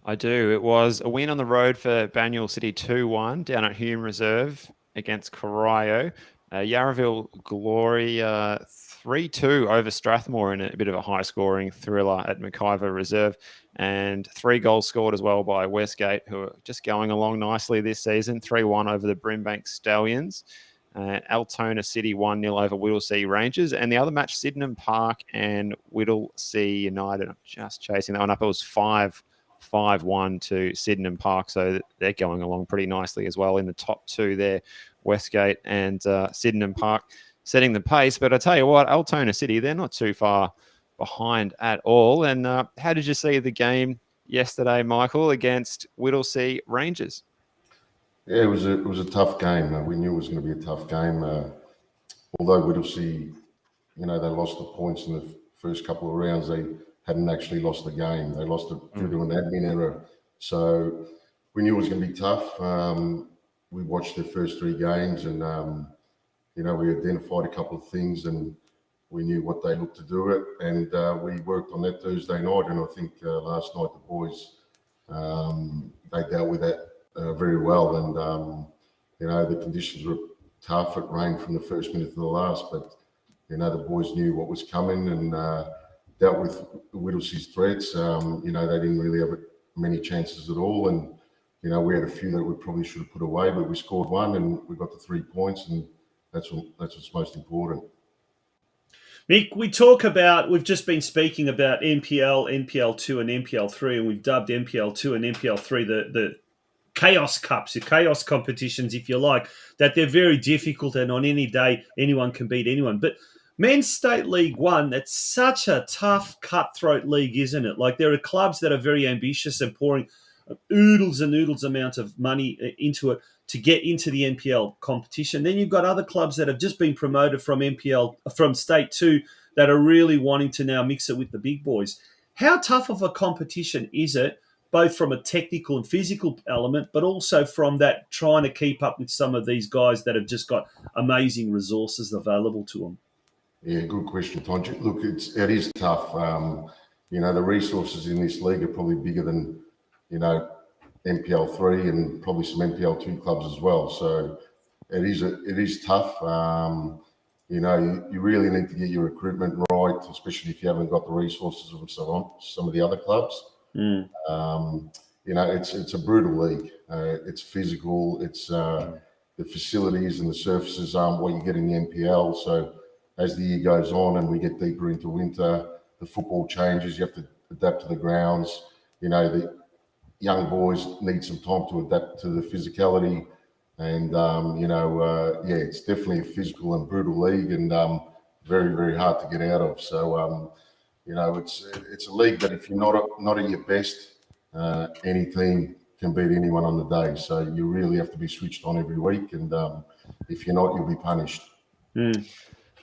I do. It was a win on the road for Bentleigh City 2-1 down at Helm Reserve against Corio. Yarraville Glory 3-2 over Strathmore in a bit of a high-scoring thriller at McIver Reserve. And 3 goals scored as well by Westgate, who are just going along nicely this season. 3-1 over the Brimbank Stallions. Altona City 1-0 over Whittlesea Ranges. And the other match, Sydenham Park and Whittlesea United. I'm just chasing that one up. It was 5-1 to Sydenham Park. So they're going along pretty nicely as well in the top 2 there. Westgate and Sydenham Park setting the pace. But I tell you what, Altona City, they're not too far behind at all. And how did you see the game yesterday, Michael, against Whittlesea Ranges? Yeah, it was a tough game. We knew it was going to be a tough game. Although Whittlesea, they lost the points in the first couple of rounds, they hadn't actually lost the game. They lost it due to an admin error. So we knew it was going to be tough. We watched the first 3 games and, we identified a couple of things and we knew what they looked to do it. And we worked on that Thursday night. And I think last night the boys, they dealt with that very well. And, the conditions were tough. It rained from the first minute to the last. But, the boys knew what was coming and dealt with Whittlesea's threats. They didn't really have many chances at all. And, we had a few that we probably should have put away, but we scored 1 and we got the 3 points. And that's what's most important. Mick, we've just been speaking about NPL, NPL2 and NPL3, and we've dubbed NPL2 and NPL3 the chaos cups, the chaos competitions, if you like, that they're very difficult and on any day anyone can beat anyone. But men's State League 1, that's such a tough, cutthroat league, isn't it? Like there are clubs that are very ambitious and pouring oodles and oodles amount of money into it to get into the NPL competition. Then you've got other clubs that have just been promoted from State 2 that are really wanting to now mix it with the big boys. How tough of a competition is it, both from a technical and physical element, but also from that trying to keep up with some of these guys that have just got amazing resources available to them? Yeah, good question, Tonji. Look, it is tough. The resources in this league are probably bigger than, NPL3 and probably some NPL2 clubs as well. So it is tough. You really need to get your recruitment right, especially if you haven't got the resources of some of the other clubs. It's a brutal league. It's physical. It's the facilities and the surfaces aren't what you get in the NPL. So as the year goes on and we get deeper into winter, the football changes. You have to adapt to the grounds. The young boys need some time to adapt to the physicality. And, it's definitely a physical and brutal league and very, very hard to get out of. So, it's a league that if you're not at your best, any team can beat anyone on the day. So you really have to be switched on every week. And if you're not, you'll be punished.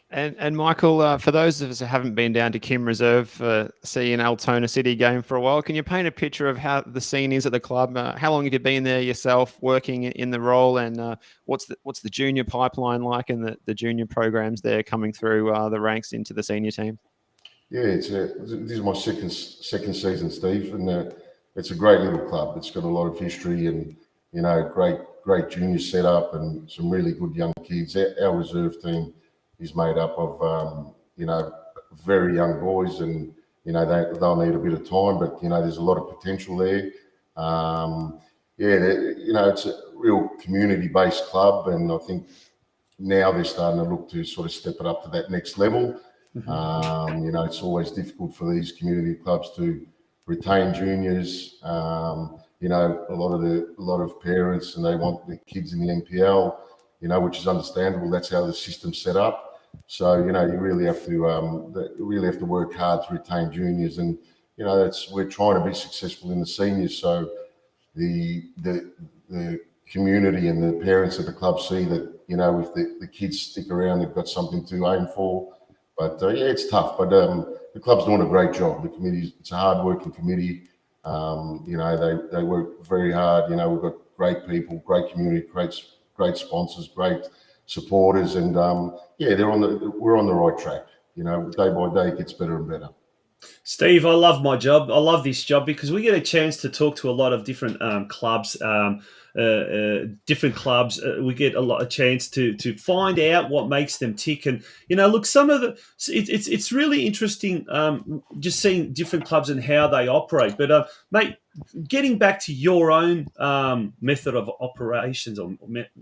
And Michael, for those of us who haven't been down to Kim Reserve, see an Altona City game for a while, can you paint a picture of how the scene is at the club? How long have you been there yourself, working in the role, and what's the junior pipeline like, and the junior programs there coming through the ranks into the senior team? Yeah, this is my second season, Steve, and it's a great little club. It's got a lot of history, and great junior setup, and some really good young kids. Our reserve team is made up of very young boys, and they'll need a bit of time, but there's a lot of potential there. It's a real community-based club, and I think now they're starting to look to sort of step it up to that next level. It's always difficult for these community clubs to retain juniors. A lot of parents, and they want their kids in the NPL, which is understandable. That's how the system's set up. So you really have to work hard to retain juniors, and we're trying to be successful in the seniors. So the community and the parents at the club see that if the kids stick around, they've got something to aim for. But it's tough. But the club's doing a great job. The committee, it's a hard-working committee. They work very hard. We've got great people, great community, great sponsors, great supporters, and we're on the right track. Day by day it gets better and better. Steve, I love my job. I love this job because we get a chance to talk to a lot of different clubs. We get a chance to find out what makes them tick, and look, some of the it's really interesting just seeing different clubs and how they operate. But mate, getting back to your own method of operations, or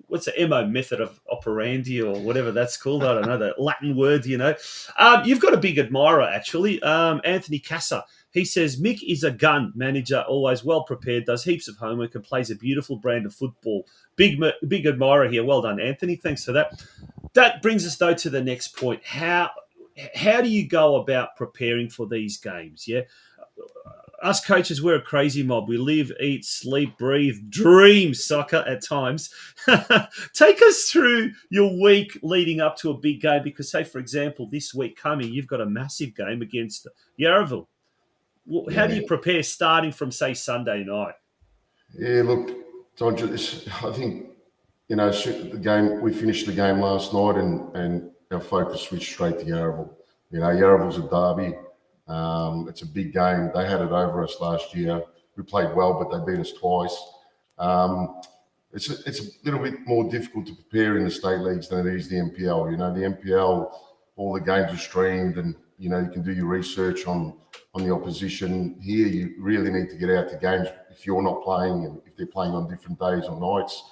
what's the MO, method of operandi, or whatever that's called. I don't know, the Latin word. You've got a big admirer actually, Anthony Casa. He says, Mick is a gun manager, always well prepared, does heaps of homework, and plays a beautiful brand of football. Big admirer here. Well done, Anthony. Thanks for that. That brings us, though, to the next point. How do you go about preparing for these games? Yeah, us coaches, we're a crazy mob. We live, eat, sleep, breathe, dream soccer at times. Take us through your week leading up to a big game, because, say, for example, this week coming, you've got a massive game against Yarraville. How do you prepare starting from, say, Sunday night? Yeah, look, I think, the game, we finished the game last night, and our focus switched straight to Yarraville. Yarraville's a derby. It's a big game. They had it over us last year. We played well, but they beat us twice. It's a little bit more difficult to prepare in the state leagues than it is the NPL. The NPL, all the games are streamed, and you can do your research on the opposition. Here, you really need to get out to games if you're not playing, and if they're playing on different days or nights.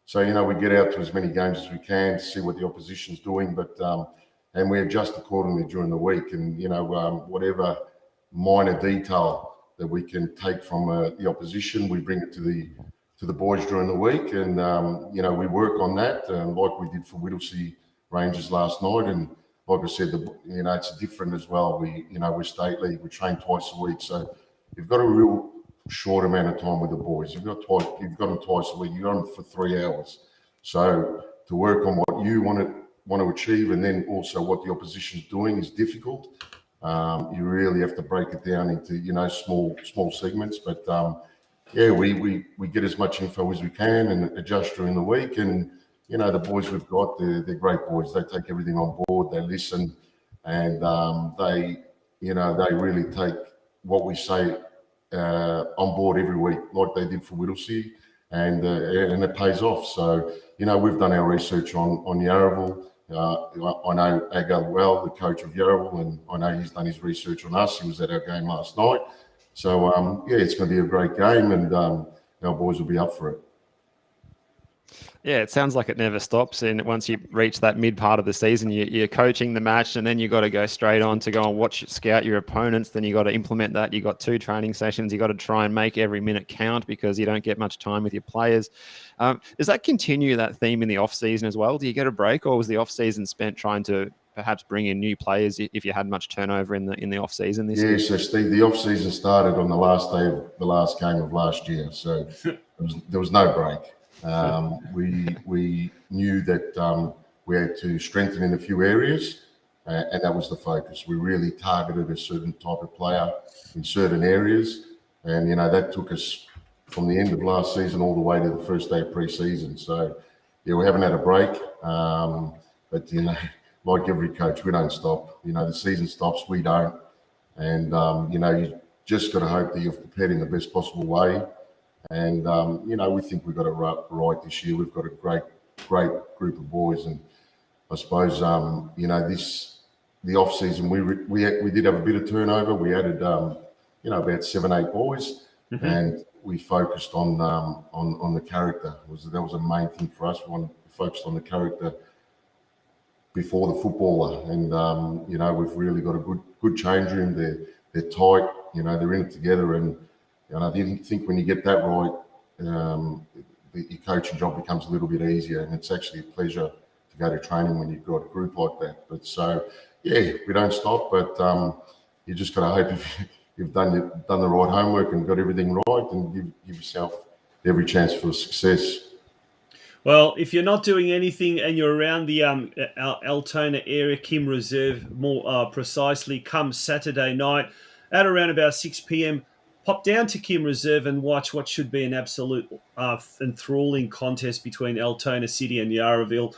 So we get out to as many games as we can to see what the opposition's doing, but and we adjust accordingly during the week. And whatever minor detail that we can take from the opposition, we bring it to the boys during the week, and we work on that, like we did for Whittlesea Ranges last night. And like I said, it's different as well. We're state league. We train twice a week, so you've got a real short amount of time with the boys. You've got them twice a week. You've got them for 3 hours. So to work on what you want to achieve, and then also what the opposition's doing, is difficult. You really have to break it down into small segments. But we get as much info as we can and adjust during the week. And the boys we've got, they're great boys. They take everything on board. They listen, and they really take what we say on board every week, like they did for Whittlesea, and it pays off. So we've done our research on Yarraville. I know Aga well, the coach of Yarraville, and I know he's done his research on us. He was at our game last night. So it's going to be a great game, and our boys will be up for it. Yeah, it sounds like it never stops. And once you reach that mid part of the season, you're coaching the match, and then you got to go straight on to go and scout your opponents. Then you got to implement that. You got 2 training sessions. You got to try and make every minute count, because you don't get much time with your players. Does that continue, that theme, in the off season as well? Do you get a break, or was the off season spent trying to perhaps bring in new players if you had much turnover in the off season this year? Yeah, so Steve, the off season started on the last day of the last game of last year, so there was no break. We knew that we had to strengthen in a few areas, and that was the focus. We really targeted a certain type of player in certain areas, and that took us from the end of last season all the way to the first day of pre-season. So yeah, we haven't had a break, but like every coach, we don't stop. The season stops, we don't, and you just got to hope that you've prepared in the best possible way. And we think we've got it right this year. We've got a great group of boys, and I suppose the off season we did have a bit of turnover. We added about 7-8 boys, and we focused on the character. That was a main thing for us. We focused on the character before the footballer, and we've really got a good change room. They're tight. They're in it together, and I didn't think when you get that right, your coaching job becomes a little bit easier, and it's actually a pleasure to go to training when you've got a group like that. But so yeah, we don't stop, but you just got to hope if you've done the right homework and got everything right, and give yourself every chance for success. Well, if you're not doing anything and you're around the Altona area, Kim Reserve more precisely, come Saturday night at around about 6 p.m, pop down to Kim Reserve and watch what should be an absolute enthralling contest between Altona City and Yarraville.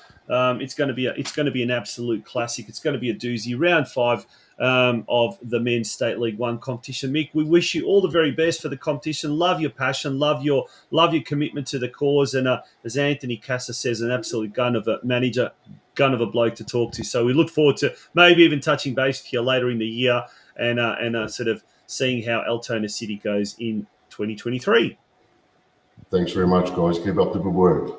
It's going to be an absolute classic. It's going to be a doozy. Round 5 of the Men's State League 1 competition. Mick, we wish you all the very best for the competition. Love your passion. Love your commitment to the cause. And as Anthony Casa says, an absolute gun of a manager, gun of a bloke to talk to. So we look forward to maybe even touching base with you later in the year and sort of seeing how Altona City goes in 2023. Thanks very much, guys. Keep up the good work.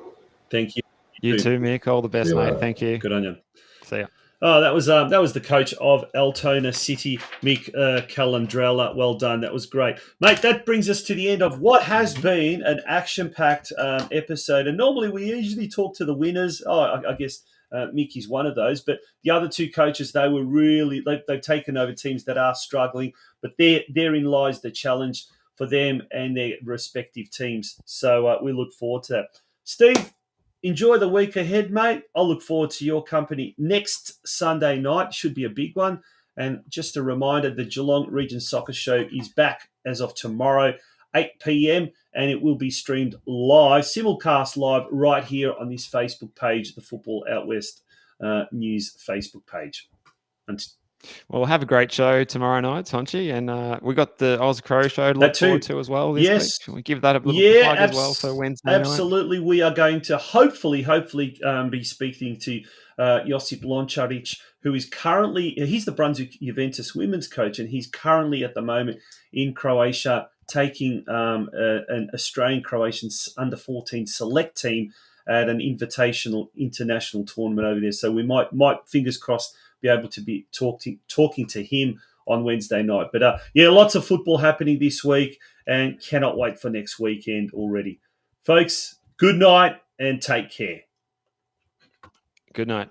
Thank you. You too, Mick. All the best, mate. Later. Thank you. Good on you. See ya. Oh, that was the coach of Altona City, Mick Calandrella. Well done. That was great. Mate, that brings us to the end of what has been an action-packed episode. And normally we usually talk to the winners. I guess Mick is one of those. But the other two coaches, they were really, they've taken over teams that are struggling. But therein lies the challenge for them and their respective teams. So we look forward to that. Steve, enjoy the week ahead, mate. I'll look forward to your company next Sunday night. Should be a big one. And just a reminder, the Geelong Region Soccer Show is back as of tomorrow, 8 p.m, and it will be streamed live, simulcast live right here on this Facebook page, the Football Out West News Facebook page. Well, we'll have a great show tomorrow night, Tonchi, and we got the Oz Crow show to look forward to as well this week. Should we give that a little plug as well for Wednesday night? Absolutely. We are going to hopefully be speaking to Josip Lončarić, who is currently, he's the Brunswick Juventus women's coach, and he's currently at the moment in Croatia taking an Australian-Croatian under-14 select team at an invitational international tournament over there. So we might fingers crossed, be able to be talking to him on Wednesday night. But lots of football happening this week, and cannot wait for next weekend already. Folks, good night and take care. Good night.